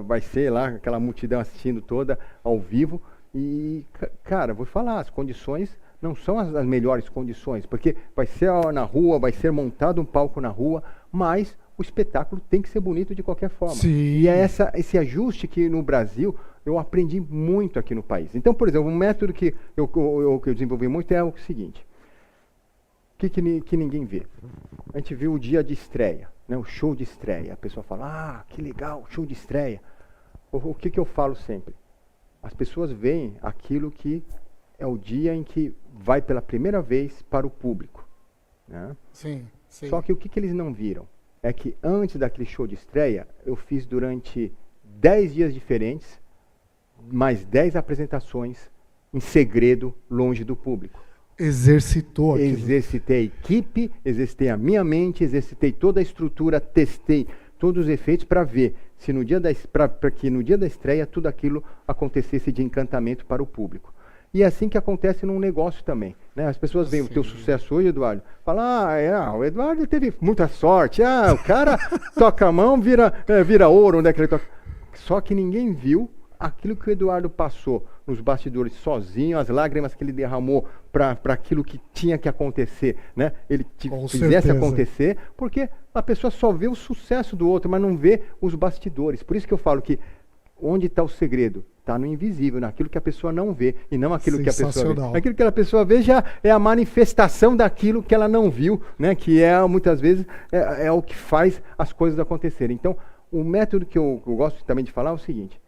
vai ser lá aquela multidão assistindo toda ao vivo. E, cara, vou falar, as condições não são as melhores condições, porque vai ser na rua, vai ser montado um palco na rua, mas o espetáculo tem que ser bonito de qualquer forma. Sim. E é esse ajuste que no Brasil eu aprendi muito aqui no país. Então, por exemplo, um método que eu desenvolvi muito é o seguinte. Que ninguém vê. A gente viu o dia de estreia, né, o show de estreia. A pessoa fala, que legal, show de estreia. O que eu falo sempre? As pessoas veem aquilo que é o dia em que vai pela primeira vez para o público. Né? Sim. Só que o que eles não viram? É que antes daquele show de estreia, eu fiz durante 10 dias diferentes, mais 10 apresentações em segredo, longe do público. Exercitou aquilo. Exercitei a equipe, exercitei a minha mente, exercitei toda a estrutura, testei todos os efeitos para ver se para que no dia da estreia tudo aquilo acontecesse de encantamento para o público. E é assim que acontece num negócio também. Né? As pessoas veem o teu sucesso hoje, Eduardo, falam, o Eduardo teve muita sorte, o cara toca a mão, vira ouro, onde é que ele toca? Só que ninguém viu aquilo que o Eduardo passou nos bastidores sozinho, as lágrimas que ele derramou para aquilo que tinha que acontecer, né? Ele fizesse acontecer, porque a pessoa só vê o sucesso do outro, mas não vê os bastidores. Por isso que eu falo que onde está o segredo? Está no invisível, naquilo que a pessoa não vê, e não aquilo que a pessoa vê. Aquilo que a pessoa vê já é a manifestação daquilo que ela não viu, né? Que muitas vezes é o que faz as coisas acontecerem. Então, o método que eu gosto também de falar é o seguinte,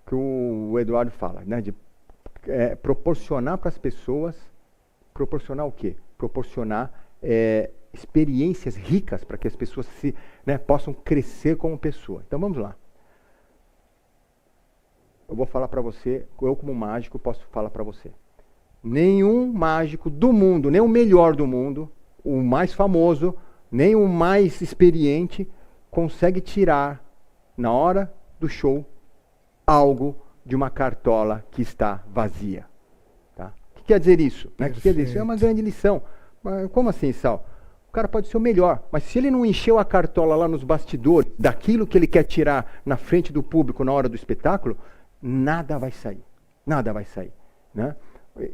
que o Eduardo fala, né, de proporcionar para as pessoas, proporcionar o quê? Proporcionar experiências ricas para que as pessoas possam crescer como pessoa. Então vamos lá. Eu vou falar para você, eu como mágico posso falar para você. Nenhum mágico do mundo, nem o melhor do mundo, o mais famoso, nem o mais experiente, consegue tirar, na hora do show, algo de uma cartola que está vazia. Tá? O que quer dizer isso? O que quer dizer isso? É uma grande lição. Mas como assim, Sal? cara pode ser o melhor, mas se ele não encheu a cartola lá nos bastidores, daquilo que ele quer tirar na frente do público na hora do espetáculo, nada vai sair. Nada vai sair. Né?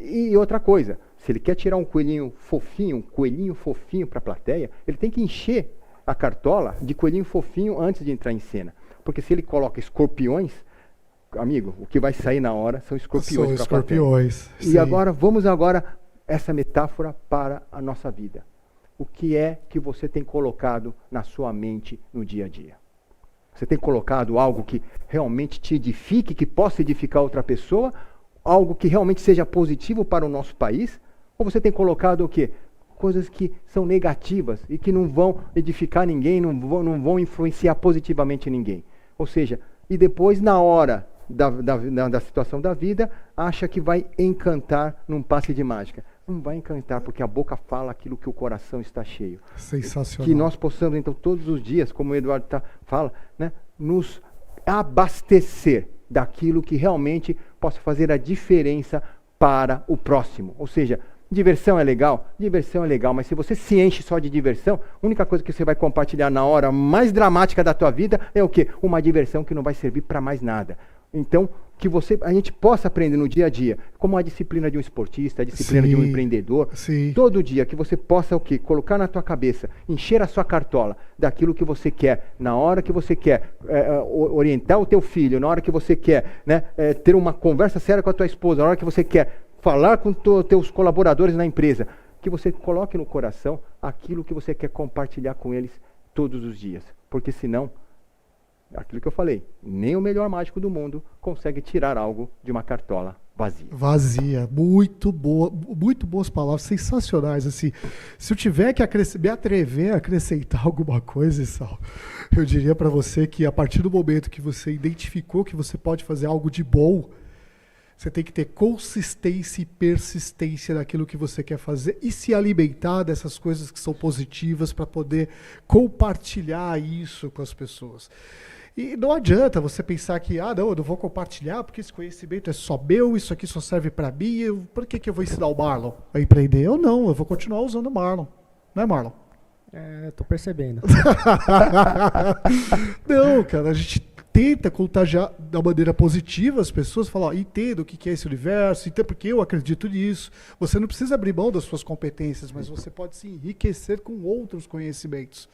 E outra coisa, se ele quer tirar um coelhinho fofinho para a plateia, ele tem que encher a cartola de coelhinho fofinho antes de entrar em cena. Porque se ele coloca escorpiões, amigo, o que vai sair na hora são escorpiões. São escorpiões. E agora, vamos essa metáfora para a nossa vida. O que é que você tem colocado na sua mente no dia a dia? Você tem colocado algo que realmente te edifique, que possa edificar outra pessoa? Algo que realmente seja positivo para o nosso país? Ou você tem colocado o quê? Coisas que são negativas e que não vão edificar ninguém, não vão influenciar positivamente ninguém. Ou seja, e depois na hora da situação da vida, acha que vai encantar num passe de mágica. Não vai encantar, porque a boca fala aquilo que o coração está cheio. Sensacional. Que nós possamos, então, todos os dias, como o Eduardo fala, né, nos abastecer daquilo que realmente possa fazer a diferença para o próximo. Ou seja, diversão é legal, mas se você se enche só de diversão, a única coisa que você vai compartilhar na hora mais dramática da tua vida é o quê? Uma diversão que não vai servir para mais nada. Então, que a gente possa aprender no dia a dia, como a disciplina de um esportista, a disciplina de um empreendedor, todo dia que você possa o quê? Colocar na tua cabeça, encher a sua cartola daquilo que você quer, na hora que você quer orientar o teu filho, na hora que você quer, né, ter uma conversa séria com a tua esposa, na hora que você quer falar com teus colaboradores na empresa, que você coloque no coração aquilo que você quer compartilhar com eles todos os dias, porque senão, aquilo que eu falei, nem o melhor mágico do mundo consegue tirar algo de uma cartola vazia. Vazia, muito boas palavras, sensacionais. Assim, se eu tiver que me atrever a acrescentar alguma coisa, Sal, eu diria para você que a partir do momento que você identificou que você pode fazer algo de bom, você tem que ter consistência e persistência naquilo que você quer fazer e se alimentar dessas coisas que são positivas para poder compartilhar isso com as pessoas. E não adianta você pensar que, não, eu não vou compartilhar porque esse conhecimento é só meu, isso aqui só serve para mim, por que eu vou ensinar o Marlon a empreender? Eu vou continuar usando o Marlon. Não é, Marlon? Tô percebendo. Não, cara, a gente tenta contagiar da maneira positiva as pessoas, falar, entenda o que é esse universo, entenda porque eu acredito nisso. Você não precisa abrir mão das suas competências, mas você pode se enriquecer com outros conhecimentos.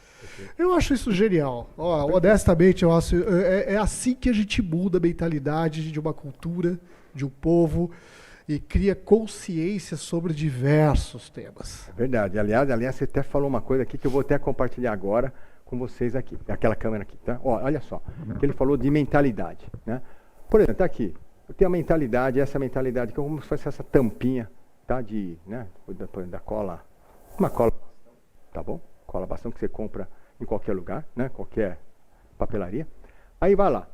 Eu acho isso genial. Honestamente, eu acho, é assim que a gente muda a mentalidade de uma cultura, de um povo, e cria consciência sobre diversos temas. É verdade. Aliás, você até falou uma coisa aqui que eu vou até compartilhar agora com vocês aqui, aquela câmera aqui, tá? Olha só, que ele falou de mentalidade, né? Por exemplo, tá aqui, eu tenho a mentalidade, essa mentalidade que é como se fosse essa tampinha, tá? Da cola, uma cola, tá bom? Cola bastão que você compra em qualquer lugar, né? Qualquer papelaria. Aí vai lá,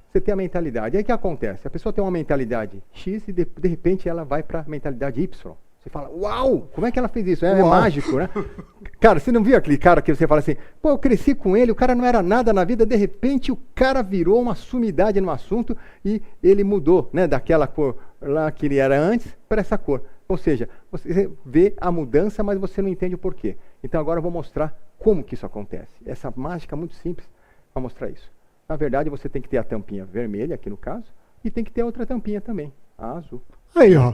você tem a mentalidade, aí o que acontece? A pessoa tem uma mentalidade X e de repente ela vai para a mentalidade Y. Você fala, uau, como é que ela fez isso? É mágico, né? Cara, você não viu aquele cara que você fala assim, pô, eu cresci com ele, o cara não era nada na vida, de repente o cara virou uma sumidade no assunto e ele mudou, né, daquela cor lá que ele era antes para essa cor. Ou seja, você vê a mudança, mas você não entende o porquê. Então agora eu vou mostrar como que isso acontece. Essa mágica muito simples para mostrar isso. Na verdade, você tem que ter a tampinha vermelha, aqui no caso, e tem que ter outra tampinha também, a azul. Aí, ó.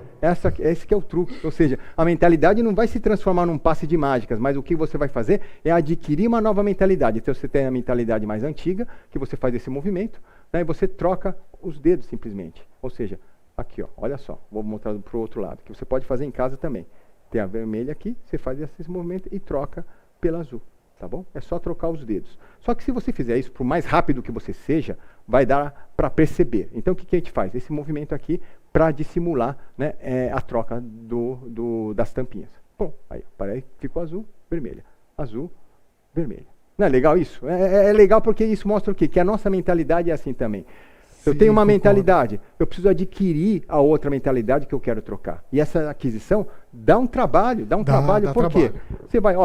Esse que é o truque. Ou seja, a mentalidade não vai se transformar num passe de mágicas, mas o que você vai fazer é adquirir uma nova mentalidade. Então você tem a mentalidade mais antiga, que você faz esse movimento, né, e você troca os dedos simplesmente. Ou seja, aqui, ó, olha só, vou mostrar para o outro lado, que você pode fazer em casa também. Tem a vermelha aqui, você faz esse movimento e troca pela azul. Tá bom? É só trocar os dedos. Só que se você fizer isso, por mais rápido que você seja, vai dar para perceber. Então o que a gente faz? Esse movimento aqui para dissimular, né, a troca das tampinhas. Bom, aí ficou azul, vermelha. Azul, vermelha. Não é legal isso? É legal porque isso mostra o quê? Que a nossa mentalidade é assim também. Eu tenho uma mentalidade, eu preciso adquirir a outra mentalidade que eu quero trocar. E essa aquisição dá um trabalho, por quê? Você vai,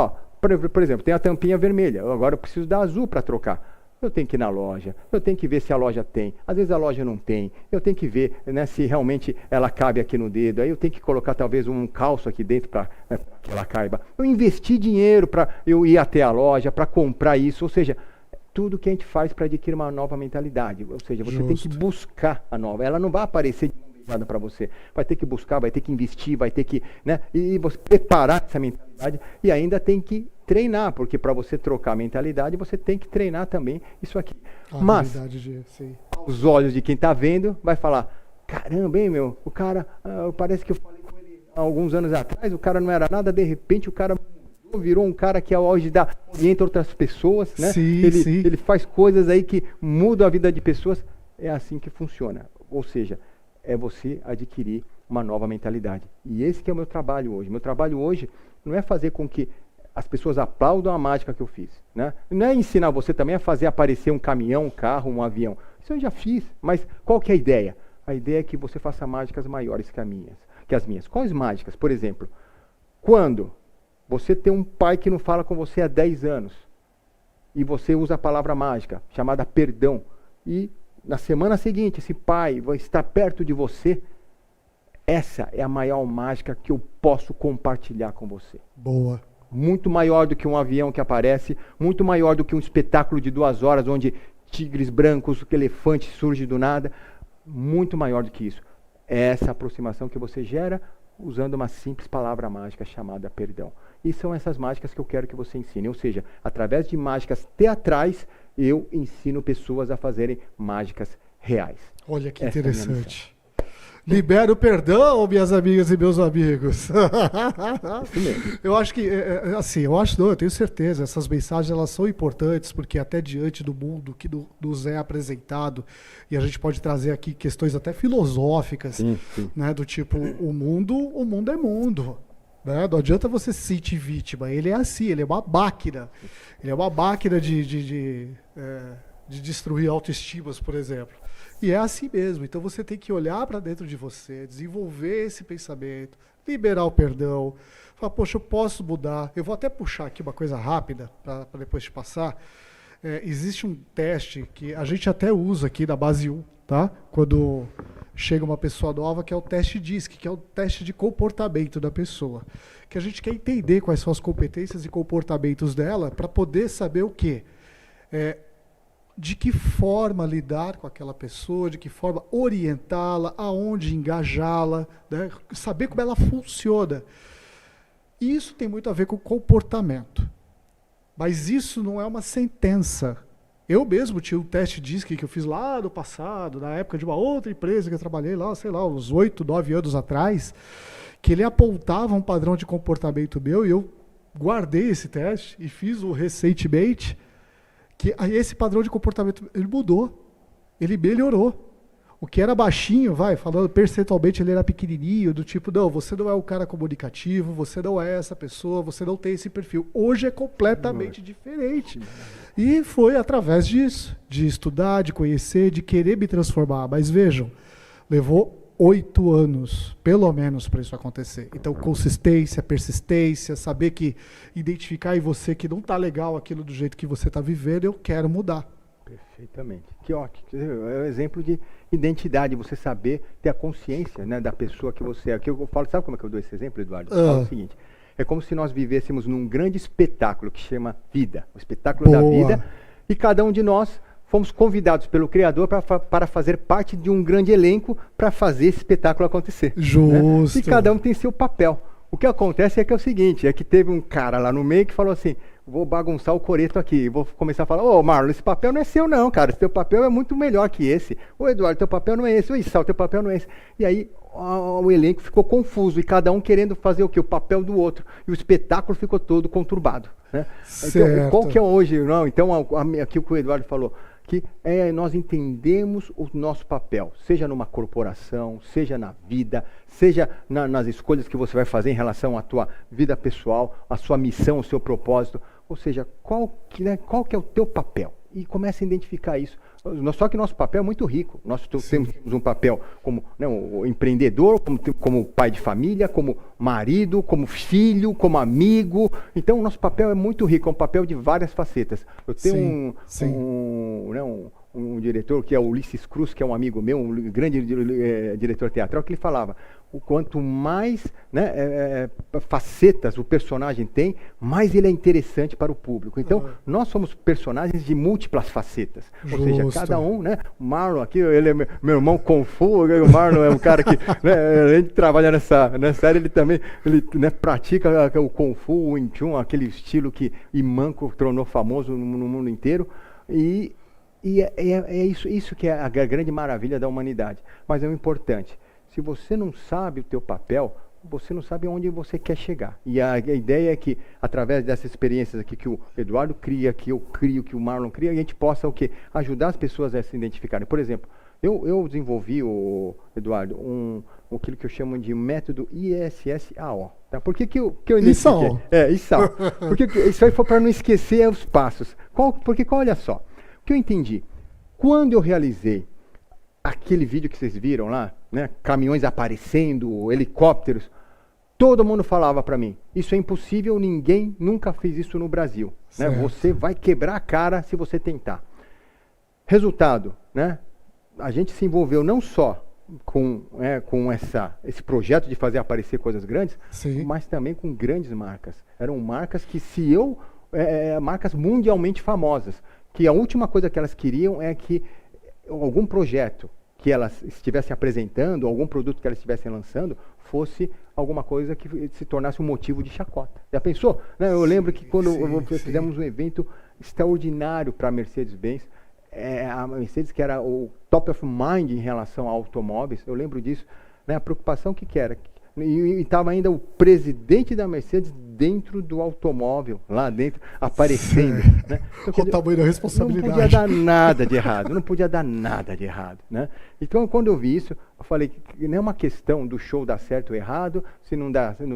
por exemplo, tem a tampinha vermelha, agora eu preciso da azul para trocar. Eu tenho que ir na loja, eu tenho que ver se a loja tem. Às vezes a loja não tem. Eu tenho que ver, né, se realmente ela cabe aqui no dedo. Aí eu tenho que colocar talvez um calço aqui dentro para, né, que ela caiba. Eu investi dinheiro para eu ir até a loja, para comprar isso. Ou seja, tudo que a gente faz para adquirir uma nova mentalidade. Ou seja, você tem que buscar a nova. Ela não vai aparecer nada para você. Vai ter que buscar, vai ter que investir, vai ter que, né, e você preparar essa mentalidade e ainda tem que treinar, porque para você trocar a mentalidade, você tem que treinar também isso aqui. Mas, aos olhos de quem está vendo, vai falar, caramba, hein, meu, o cara, parece que eu falei com ele há alguns anos atrás, o cara não era nada, de repente o cara virou um cara que hoje orienta outras pessoas, né? Sim, ele faz coisas aí que mudam a vida de pessoas. É assim que funciona. Ou seja, é você adquirir uma nova mentalidade. E esse que é o meu trabalho hoje. Meu trabalho hoje não é fazer com que as pessoas aplaudam a mágica que eu fiz, né? Não é ensinar você também a fazer aparecer um caminhão, um carro, um avião. Isso eu já fiz, mas qual que é a ideia? A ideia é que você faça mágicas maiores que as minhas. Quais mágicas? Por exemplo, quando você tem um pai que não fala com você há 10 anos e você usa a palavra mágica, chamada perdão, e na semana seguinte esse pai vai estar perto de você, essa é a maior mágica que eu posso compartilhar com você. Boa. Muito maior do que um avião que aparece, muito maior do que um espetáculo de 2 horas onde tigres brancos, elefantes surgem do nada, muito maior do que isso. É essa aproximação que você gera usando uma simples palavra mágica chamada perdão. E são essas mágicas que eu quero que você ensine. Ou seja, através de mágicas teatrais, eu ensino pessoas a fazerem mágicas reais. Olha que interessante. Libera o perdão, minhas amigas e meus amigos. Isso mesmo. Eu acho que, assim, eu tenho certeza, essas mensagens elas são importantes, porque até diante do mundo que nos é apresentado, e a gente pode trazer aqui questões até filosóficas, sim. Né, do tipo, o mundo é mundo. Né? Não adianta você se sentir vítima, ele é assim, ele é uma máquina. Ele é uma máquina de destruir autoestimas, por exemplo. E é assim mesmo. Então você tem que olhar para dentro de você, desenvolver esse pensamento, liberar o perdão, falar, poxa, eu posso mudar. Eu vou até puxar aqui uma coisa rápida para depois te passar. Existe um teste que a gente até usa aqui na base 1, tá? Quando chega uma pessoa nova, que é o teste DISC, que é o teste de comportamento da pessoa. Que a gente quer entender quais são as competências e comportamentos dela para poder saber o quê? De que forma lidar com aquela pessoa, de que forma orientá-la, aonde engajá-la, né? Saber como ela funciona. E isso tem muito a ver com comportamento. Mas isso não é uma sentença. Eu mesmo tinha um teste DISC que eu fiz lá no passado, na época de uma outra empresa que eu trabalhei lá, sei lá, uns 8, 9 anos atrás, que ele apontava um padrão de comportamento meu e eu guardei esse teste e fiz o recentemente, que esse padrão de comportamento ele mudou, ele melhorou. O que era baixinho, falando percentualmente, ele era pequenininho, do tipo, não, você não é um cara comunicativo, você não é essa pessoa, você não tem esse perfil. Hoje é completamente diferente. E foi através disso, de estudar, de conhecer, de querer me transformar. Mas vejam, levou 8 anos, pelo menos, para isso acontecer. Então, consistência, persistência, saber que, identificar em você que não está legal aquilo do jeito que você está vivendo, eu quero mudar. Perfeitamente. Que ótimo. É um exemplo de identidade, você saber ter a consciência, né, da pessoa que você é. Que eu falo, sabe como é que eu dou esse exemplo, Eduardo? Eu falo o seguinte, é como se nós vivêssemos num grande espetáculo que chama vida, o espetáculo da vida, e cada um de nós fomos convidados pelo Criador para fazer parte de um grande elenco para fazer esse espetáculo acontecer. Justo. Né? E cada um tem seu papel. O que acontece é que é o seguinte, é que teve um cara lá no meio que falou assim, vou bagunçar o coreto aqui, vou começar a falar, ô Marlon, esse papel não é seu não, cara, esse teu papel é muito melhor que esse. Ô Eduardo, teu papel não é esse, ô Issal, teu papel não é esse. E aí o elenco ficou confuso e cada um querendo fazer o quê? O papel do outro. E o espetáculo ficou todo conturbado. Né? Então, qual que é hoje? Não, então, aqui o que o Eduardo falou, que nós entendemos o nosso papel, seja numa corporação, seja na vida, seja nas escolhas que você vai fazer em relação à tua vida pessoal, à sua missão, ao seu propósito. Ou seja, qual que é o teu papel? E começa a identificar isso. Só que nosso papel é muito rico. Nós temos um papel como, né, o empreendedor, como pai de família, como marido, como filho, como amigo. Então, o nosso papel é muito rico, é um papel de várias facetas. Eu tenho um diretor que é o Ulisses Cruz, que é um amigo meu, um grande diretor teatral, que ele falava: o quanto mais, né, facetas o personagem tem, mais ele é interessante para o público. Então, nós somos personagens de múltiplas facetas. Ou seja, cada um, né? O Marlon aqui, ele é meu irmão Kung Fu, o Marlon é um cara que, né, além de trabalhar nessa área, ele também né, pratica o Kung Fu, o Wing Chun, aquele estilo que Imanco tornou famoso no mundo inteiro. E é isso que é a grande maravilha da humanidade. Mas é o importante. Se você não sabe o teu papel, você não sabe onde você quer chegar. E a ideia é que, através dessas experiências aqui que o Eduardo cria, que eu crio, que o Marlon cria, a gente possa o quê? Ajudar as pessoas a se identificarem. Por exemplo, eu desenvolvi, Eduardo, aquilo que eu chamo de método ISSAO. Tá? Por que eu identifiquei? ISAO. Porque isso aí foi para não esquecer os passos. Porque olha só, o que eu entendi. Quando eu realizei aquele vídeo que vocês viram lá, né, caminhões aparecendo, helicópteros, todo mundo falava para mim: isso é impossível, ninguém nunca fez isso no Brasil. Né? Você vai quebrar a cara se você tentar. Resultado, né? A gente se envolveu não só com esse projeto de fazer aparecer coisas grandes, mas também com grandes marcas. Eram marcas que marcas mundialmente famosas, que a última coisa que elas queriam é que algum projeto que elas estivessem apresentando, algum produto que elas estivessem lançando, fosse alguma coisa que se tornasse um motivo de chacota. Já pensou? Né? Eu lembro que quando fizemos um evento extraordinário para a Mercedes-Benz, a Mercedes, que era o top of mind em relação a automóveis, eu lembro disso, né? A preocupação que era. E estava ainda o presidente da Mercedes dentro do automóvel, lá dentro, aparecendo. Né? Então, o tamanho da responsabilidade. Não podia dar nada de errado, não podia dar nada de errado. Né? Então, quando eu vi isso, eu falei que não é uma questão do show dar certo ou errado,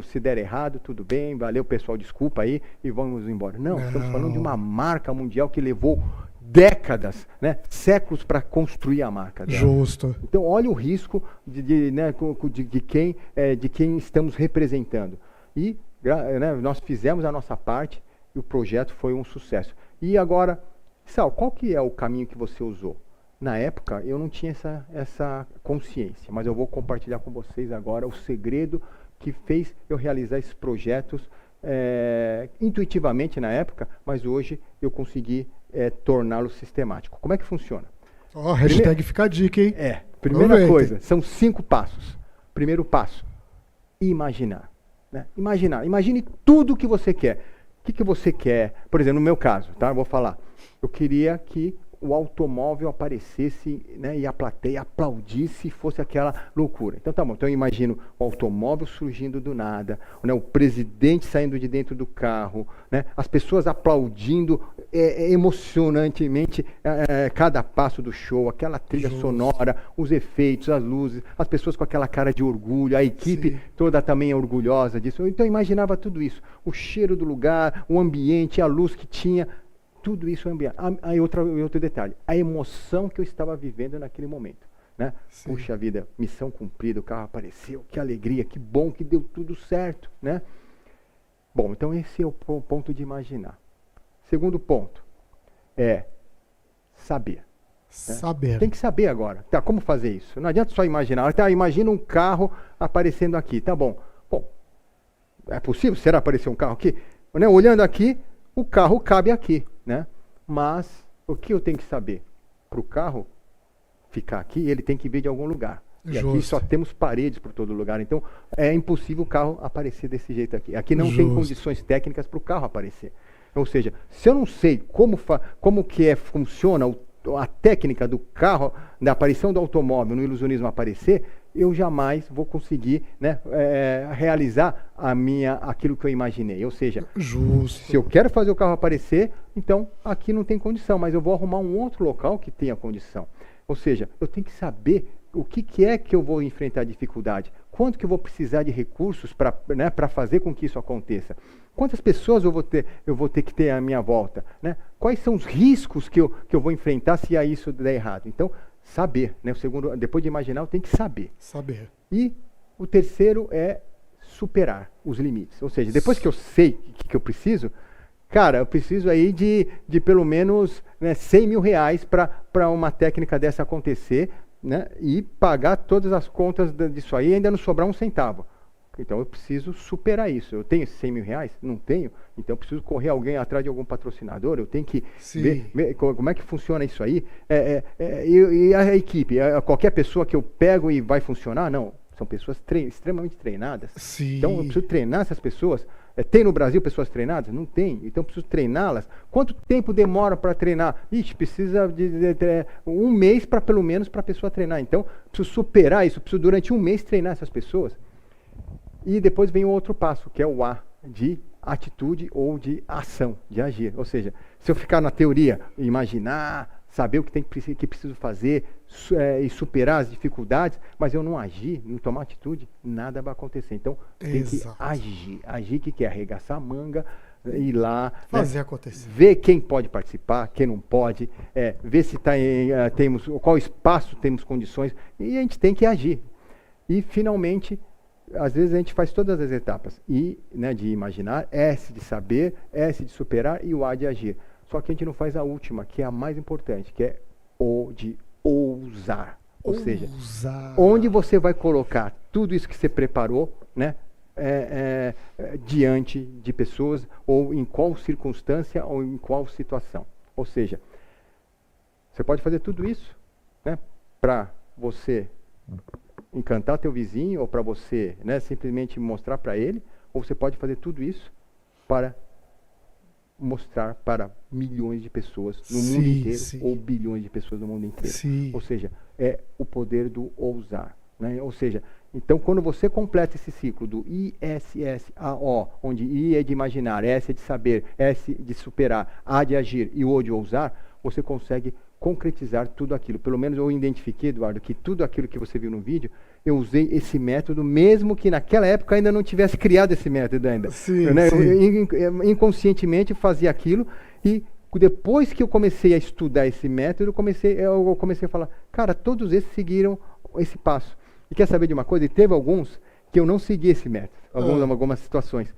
se der errado, tudo bem, valeu pessoal, desculpa aí, e vamos embora. Não, estamos falando de uma marca mundial que levou décadas, né, séculos para construir a marca dela. Justo. Então, olha o risco de quem estamos representando. E né, nós fizemos a nossa parte e o projeto foi um sucesso. E agora, Sal, qual que é o caminho que você usou? Na época, eu não tinha essa consciência, mas eu vou compartilhar com vocês agora o segredo que fez eu realizar esses projetos intuitivamente na época, mas hoje eu consegui torná-lo sistemático. Como é que funciona? Hashtag fica a dica, hein? Primeira coisa, são 5 passos. Primeiro passo, imaginar. Né? Imagine tudo o que você quer. O que você quer? Por exemplo, no meu caso, tá? Eu vou falar. Eu queria que o automóvel aparecesse, né, e a plateia aplaudisse e fosse aquela loucura. Então tá bom, então eu imagino o automóvel surgindo do nada, né, o presidente saindo de dentro do carro, né, as pessoas aplaudindo emocionantemente cada passo do show, aquela trilha sonora, os efeitos, as luzes, as pessoas com aquela cara de orgulho, a equipe toda também é orgulhosa disso. Então eu imaginava tudo isso, o cheiro do lugar, o ambiente, a luz que tinha. Tudo isso é ambiente. Aí outro detalhe, a emoção que eu estava vivendo naquele momento. Né? Puxa vida, missão cumprida, o carro apareceu, que alegria, que bom que deu tudo certo. Né? Bom, então esse é o ponto de imaginar. Segundo ponto é saber. Saber. Tem que saber agora. Tá, como fazer isso? Não adianta só imaginar. Tá, imagina um carro aparecendo aqui. Tá bom. Bom, é possível? Será aparecer um carro aqui? Né? Olhando aqui, o carro cabe aqui. Né? Mas o que eu tenho que saber? Para o carro ficar aqui, ele tem que vir de algum lugar. E aqui só temos paredes por todo lugar. Então é impossível o carro aparecer desse jeito aqui. Aqui não tem condições técnicas para o carro aparecer. Ou seja, se eu não sei como que funciona a técnica do carro, da aparição do automóvel no ilusionismo aparecer, eu jamais vou conseguir, né, realizar aquilo que eu imaginei. Ou seja, se eu quero fazer o carro aparecer, então aqui não tem condição, mas eu vou arrumar um outro local que tenha condição. Ou seja, eu tenho que saber o que é que eu vou enfrentar dificuldade, Quanto que eu vou precisar de recursos para, né, para fazer com que isso aconteça? Quantas pessoas eu vou ter que ter à minha volta? Né? Quais são os riscos que eu vou enfrentar se isso der errado? Então, saber. Né? O segundo, depois de imaginar, eu tenho que saber. Saber. E o terceiro é superar os limites. Ou seja, depois que eu sei que eu preciso, cara, eu preciso aí de pelo menos, né, 100 mil reais para uma técnica dessa acontecer, né, e pagar todas as contas disso aí e ainda não sobrar um centavo. Então eu preciso superar isso. Eu tenho 100 mil reais? Não tenho. Então eu preciso correr alguém atrás de algum patrocinador. Eu tenho que ver como é que funciona isso aí. E a equipe? Qualquer pessoa que eu pego e vai funcionar? Não. São pessoas extremamente treinadas. Sim. Então eu preciso treinar essas pessoas. Tem no Brasil pessoas treinadas? Não tem. Então eu preciso treiná-las. Quanto tempo demora para treinar? Ixi, precisa de um mês para pelo menos para a pessoa treinar. Então preciso superar isso. Preciso durante um mês treinar essas pessoas. E depois vem o outro passo, que é o A, de atitude ou de ação, de agir. Ou seja, se eu ficar na teoria, imaginar, saber o que preciso fazer e superar as dificuldades, mas eu não agir, não tomar atitude, nada vai acontecer. Então, tem que agir. Agir, que é arregaçar a manga, ir lá, fazer acontecer. Ver quem pode participar, quem não pode, ver se temos qual espaço temos condições, e a gente tem que agir. E, finalmente, às vezes a gente faz todas as etapas. I, né, de imaginar, S de saber, S de superar e o A de agir. Só que a gente não faz a última, que é a mais importante, que é O de ousar. Ou seja, onde você vai colocar tudo isso que você preparou, né, diante de pessoas, ou em qual circunstância, ou em qual situação. Ou seja, você pode fazer tudo isso, né, para você encantar teu vizinho, ou para você, né, simplesmente mostrar para ele, ou você pode fazer tudo isso para mostrar para milhões de pessoas no mundo inteiro, ou bilhões de pessoas no mundo inteiro. Ou seja, é o poder do ousar. Né? Ou seja, então quando você completa esse ciclo do ISSAO, onde I é de imaginar, S é de saber, S de superar, A de agir e O de ousar, você consegue concretizar tudo aquilo. Pelo menos eu identifiquei, Eduardo, que tudo aquilo que você viu no vídeo, eu usei esse método, mesmo que naquela época ainda não tivesse criado esse método ainda. Eu inconscientemente fazia aquilo, e depois que eu comecei a estudar esse método, eu comecei a falar, cara, todos esses seguiram esse passo. E quer saber de uma coisa? E teve alguns que eu não segui esse método, algumas situações.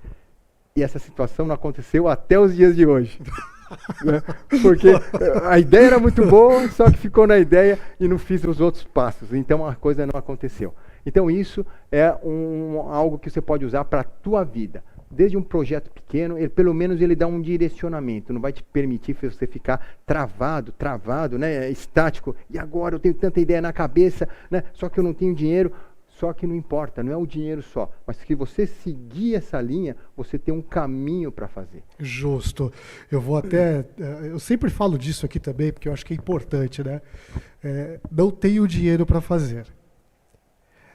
E essa situação não aconteceu até os dias de hoje. Né? Porque a ideia era muito boa, só que ficou na ideia e não fiz os outros passos. Então a coisa não aconteceu. Então isso é algo que você pode usar para a tua vida. Desde um projeto pequeno, pelo menos ele dá um direcionamento, não vai te permitir você ficar travado, né, estático. E agora eu tenho tanta ideia na cabeça, né, só que eu não tenho dinheiro. Só que não importa, não é o dinheiro só, mas que você seguir essa linha, você tem um caminho para fazer. Justo. Eu sempre falo disso aqui também, porque eu acho que é importante, né? Não tenho dinheiro para fazer.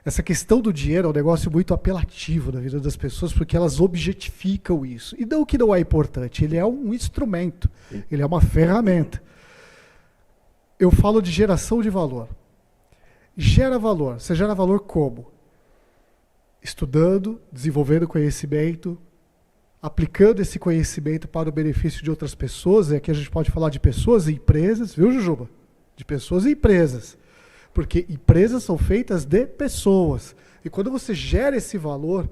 Essa questão do dinheiro é um negócio muito apelativo na vida das pessoas, porque elas objetificam isso. E não que não é importante, ele é um instrumento, ele é uma ferramenta. Eu falo de geração de valor. Gera valor. Você gera valor como? Estudando, desenvolvendo conhecimento, aplicando esse conhecimento para o benefício de outras pessoas. E aqui a gente pode falar de pessoas e empresas, viu, Jujuba? De pessoas e empresas. Porque empresas são feitas de pessoas. E quando você gera esse valor,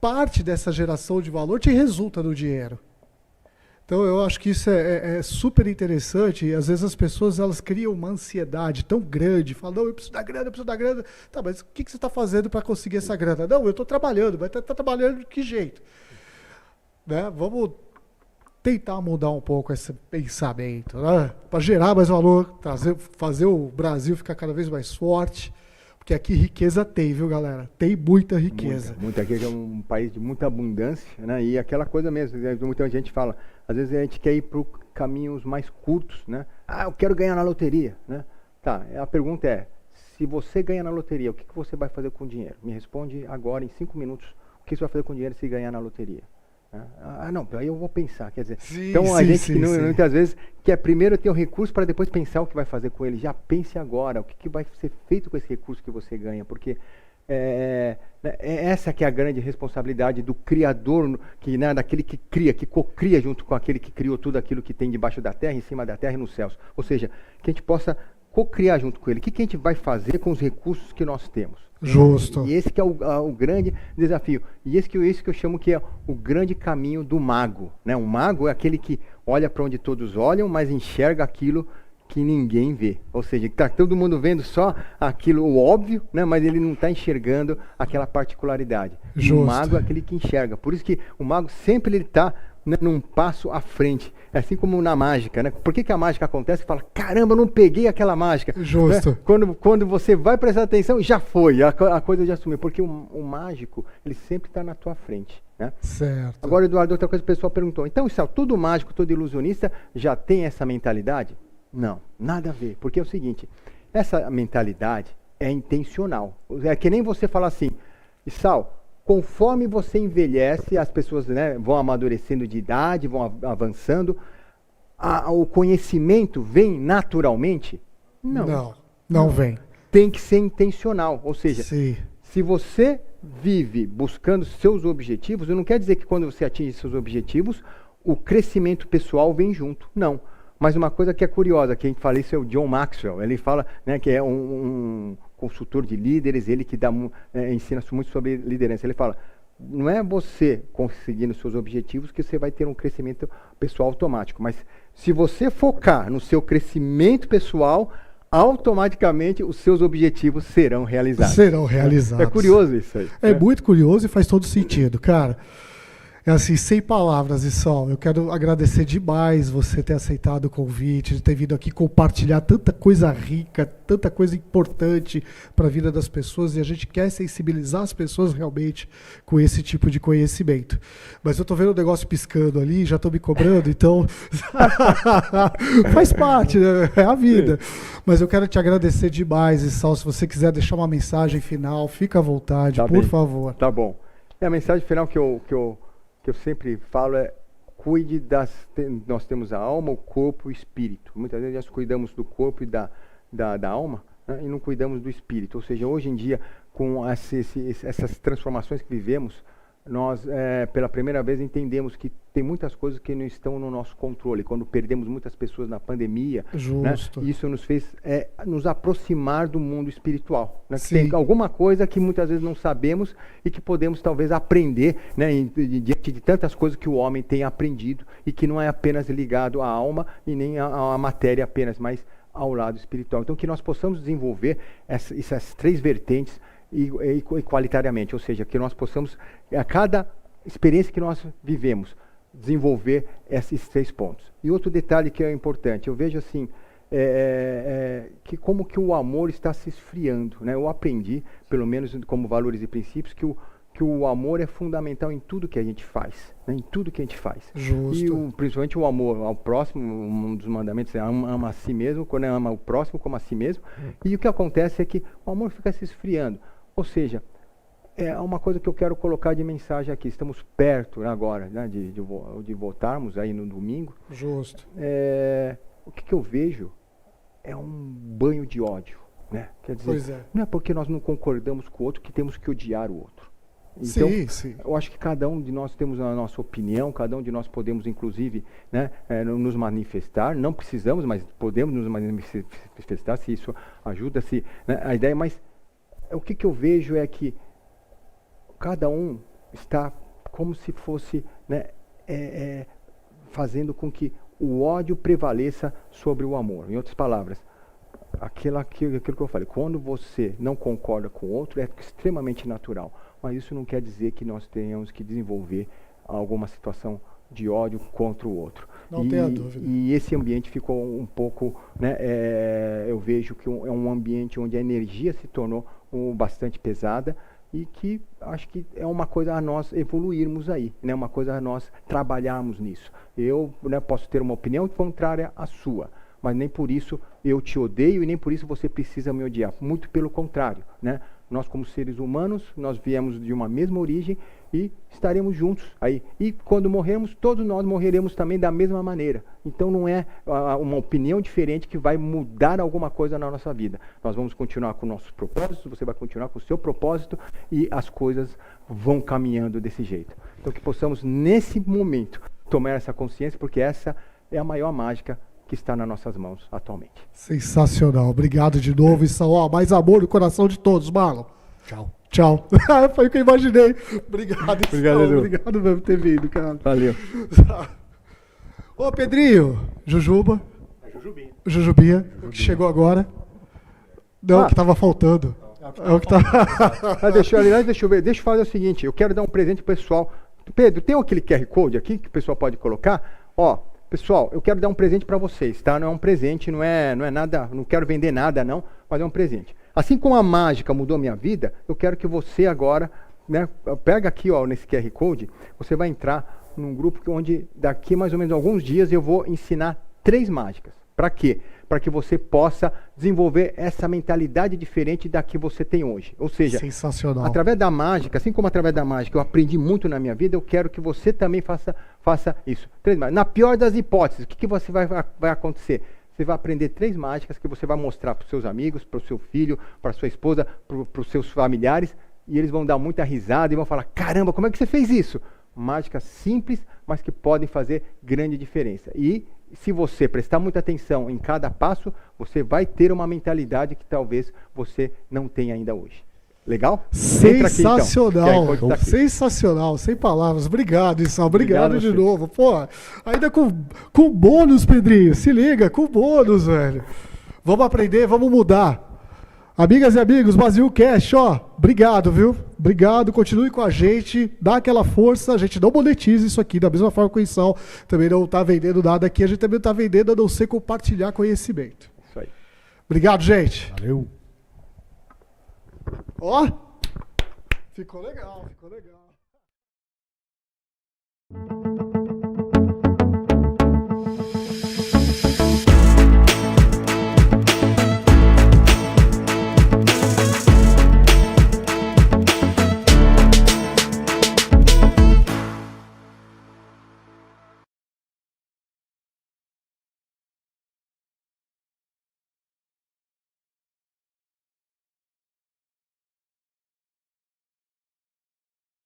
parte dessa geração de valor te resulta no dinheiro. Então eu acho que isso é super interessante, e às vezes as pessoas elas criam uma ansiedade tão grande, falam, não, eu preciso da grana, tá, mas o que você está fazendo para conseguir essa grana? Não, eu estou trabalhando, mas está trabalhando de que jeito? Né? Vamos tentar mudar um pouco esse pensamento, né? Para gerar mais valor, fazer o Brasil ficar cada vez mais forte, porque aqui riqueza tem, viu, galera? Tem muita riqueza. Muita. Aqui é um país de muita abundância, né? E aquela coisa mesmo, muita gente fala, às vezes a gente quer ir para caminhos mais curtos, né? Ah, eu quero ganhar na loteria, né? Tá, a pergunta é, se você ganhar na loteria, o que você vai fazer com o dinheiro? Me responde agora, em 5 minutos, o que você vai fazer com o dinheiro se ganhar na loteria? Ah, não, aí eu vou pensar, quer dizer, então a gente muitas vezes quer primeiro ter o recurso para depois pensar o que vai fazer com ele. Já pense agora, o que vai ser feito com esse recurso que você ganha, porque Essa que é a grande responsabilidade do criador, daquele que cria, que cocria junto com aquele que criou tudo aquilo que tem debaixo da terra, em cima da terra e nos céus. Ou seja, que a gente possa cocriar junto com ele. O que a gente vai fazer com os recursos que nós temos? Justo. E esse que é o grande desafio. E esse que eu chamo que é o grande caminho do mago. Né? O mago é aquele que olha para onde todos olham, mas enxerga aquilo que ninguém vê. Ou seja, está todo mundo vendo só aquilo, o óbvio, né? Mas ele não está enxergando aquela particularidade. Justo. O mago é aquele que enxerga. Por isso que o mago sempre ele está, né, num passo à frente. É assim como na mágica, né? Por que a mágica acontece? Você fala, caramba, eu não peguei aquela mágica. Justo. Né? Quando você vai prestar atenção, já foi, a coisa já sumiu. Porque o mágico, ele sempre está na tua frente. Né? Certo. Agora, Eduardo, outra coisa que o pessoal perguntou. Então, todo mágico, todo ilusionista já tem essa mentalidade? Não, nada a ver. Porque é o seguinte, essa mentalidade é intencional. É que nem você falar assim, Sal, conforme você envelhece, as pessoas, né, vão amadurecendo de idade, vão avançando, o conhecimento vem naturalmente? Não vem. Tem que ser intencional. Ou seja, Sim. se você vive buscando seus objetivos, não quer dizer que quando você atinge seus objetivos, o crescimento pessoal vem junto. Não. Mas uma coisa que é curiosa, quem fala isso é o John Maxwell. Ele fala, né, que é um consultor de líderes, ele que ensina muito sobre liderança. Ele fala, não é você conseguindo seus objetivos que você vai ter um crescimento pessoal automático. Mas se você focar no seu crescimento pessoal, automaticamente os seus objetivos serão realizados. Serão realizados. É curioso isso aí. É muito curioso e faz todo sentido, cara. É assim, sem palavras, Issal, eu quero agradecer demais você ter aceitado o convite, de ter vindo aqui compartilhar tanta coisa rica, tanta coisa importante para a vida das pessoas, e a gente quer sensibilizar as pessoas realmente com esse tipo de conhecimento. Mas eu tô vendo o negócio piscando ali, já tô me cobrando, então faz parte, né? É a vida. Mas eu quero te agradecer demais, Issal, se você quiser deixar uma mensagem final, fica à vontade, por favor. Tá bom. E a mensagem final que eu sempre falo é, cuide nós temos a alma, o corpo e o espírito. Muitas vezes nós cuidamos do corpo e da alma, né, e não cuidamos do espírito. Ou seja, hoje em dia, com essas transformações que vivemos, nós, pela primeira vez, entendemos que tem muitas coisas que não estão no nosso controle. Quando perdemos muitas pessoas na pandemia, né, isso nos fez nos aproximar do mundo espiritual. Né? Tem alguma coisa que muitas vezes não sabemos e que podemos talvez aprender, né, diante de tantas coisas que o homem tem aprendido e que não é apenas ligado à alma e nem à matéria apenas, mas ao lado espiritual. Então, que nós possamos desenvolver essas três vertentes e qualitariamente, ou seja, que nós possamos, a cada experiência que nós vivemos, desenvolver esses 3 pontos. E outro detalhe que é importante, eu vejo assim, que como que o amor está se esfriando, né? Eu aprendi, pelo menos como valores e princípios, que o amor é fundamental em tudo que a gente faz, né? Em tudo que a gente faz. Justo. E principalmente o amor ao próximo, um dos mandamentos é ama a si mesmo, quando ama o próximo como a si mesmo. E o que acontece é que o amor fica se esfriando. Ou seja, é uma coisa que eu quero colocar de mensagem aqui. Estamos perto agora, né, de voltarmos aí no domingo. Justo. O que eu vejo é um banho de ódio. Né? Quer dizer, não é porque nós não concordamos com o outro que temos que odiar o outro. Então, sim. Eu acho que cada um de nós temos a nossa opinião, cada um de nós podemos, inclusive, né, nos manifestar. Não precisamos, mas podemos nos manifestar, se isso ajuda, né, a ideia. Mas o que eu vejo é que cada um está como se fosse, né, fazendo com que o ódio prevaleça sobre o amor. Em outras palavras, aquilo que eu falei, quando você não concorda com o outro, é extremamente natural. Mas isso não quer dizer que nós tenhamos que desenvolver alguma situação de ódio contra o outro. Não tenha dúvida. E esse ambiente ficou um pouco, né, eu vejo que é um ambiente onde a energia se tornou bastante pesada e que acho que é uma coisa a nós evoluirmos aí, né, uma coisa a nós trabalharmos nisso. Eu, né, posso ter uma opinião contrária à sua, mas nem por isso eu te odeio e nem por isso você precisa me odiar. Muito pelo contrário, né? Nós, como seres humanos, nós viemos de uma mesma origem e estaremos juntos aí. E quando morrermos, todos nós morreremos também da mesma maneira. Então não é uma opinião diferente que vai mudar alguma coisa na nossa vida. Nós vamos continuar com nossos propósitos, você vai continuar com o seu propósito e as coisas vão caminhando desse jeito. Então que possamos, nesse momento, tomar essa consciência, porque essa é a maior mágica que está nas nossas mãos atualmente. Sensacional. Obrigado de novo, Issal. Ó, mais amor no coração de todos, Marlon. Tchau. Tchau. Foi o que eu imaginei. Obrigado, Obrigado, Issal. Edu. Obrigado mesmo por ter vindo, cara. Valeu. Ô, Pedrinho. Jujuba. Jujubinha. O que chegou agora. Não, o que tava faltando. É o que tá... Deixa eu ver. Deixa eu fazer o seguinte. Eu quero dar um presente pro pessoal. Pedro, tem aquele QR Code aqui que o pessoal pode colocar? Ó, pessoal, eu quero dar um presente para vocês, tá? Não é um presente, não é nada, não quero vender nada, não, mas é um presente. Assim como a mágica mudou a minha vida, eu quero que você agora, né, pega aqui, ó, nesse QR Code, você vai entrar num grupo onde daqui mais ou menos alguns dias eu vou ensinar 3 mágicas. Para quê? Para que você possa desenvolver essa mentalidade diferente da que você tem hoje. Ou seja, sensacional. Através da mágica, assim como através da mágica eu aprendi muito na minha vida, eu quero que você também faça isso. 3 mágicas. Na pior das hipóteses, o que você vai acontecer? Você vai aprender 3 mágicas que você vai mostrar para os seus amigos, para o seu filho, para a sua esposa, para os seus familiares, e eles vão dar muita risada e vão falar, caramba, como é que você fez isso? Mágicas simples, mas que podem fazer grande diferença. E se você prestar muita atenção em cada passo, você vai ter uma mentalidade que talvez você não tenha ainda hoje. Legal? Sensacional, aqui, então. Sensacional, sem palavras. Obrigado, Issal. Obrigado de novo. Pô, ainda com bônus, Pedrinho. Se liga, com bônus, velho. Vamos aprender, vamos mudar. Amigas e amigos, Brasil Cash, ó, obrigado, viu? Obrigado, continue com a gente, dá aquela força, a gente não monetiza isso aqui, da mesma forma que o Issal também não tá vendendo nada aqui, a gente também não tá vendendo a não ser compartilhar conhecimento. Isso aí. Obrigado, gente. Valeu. Ó, ficou legal, ficou legal.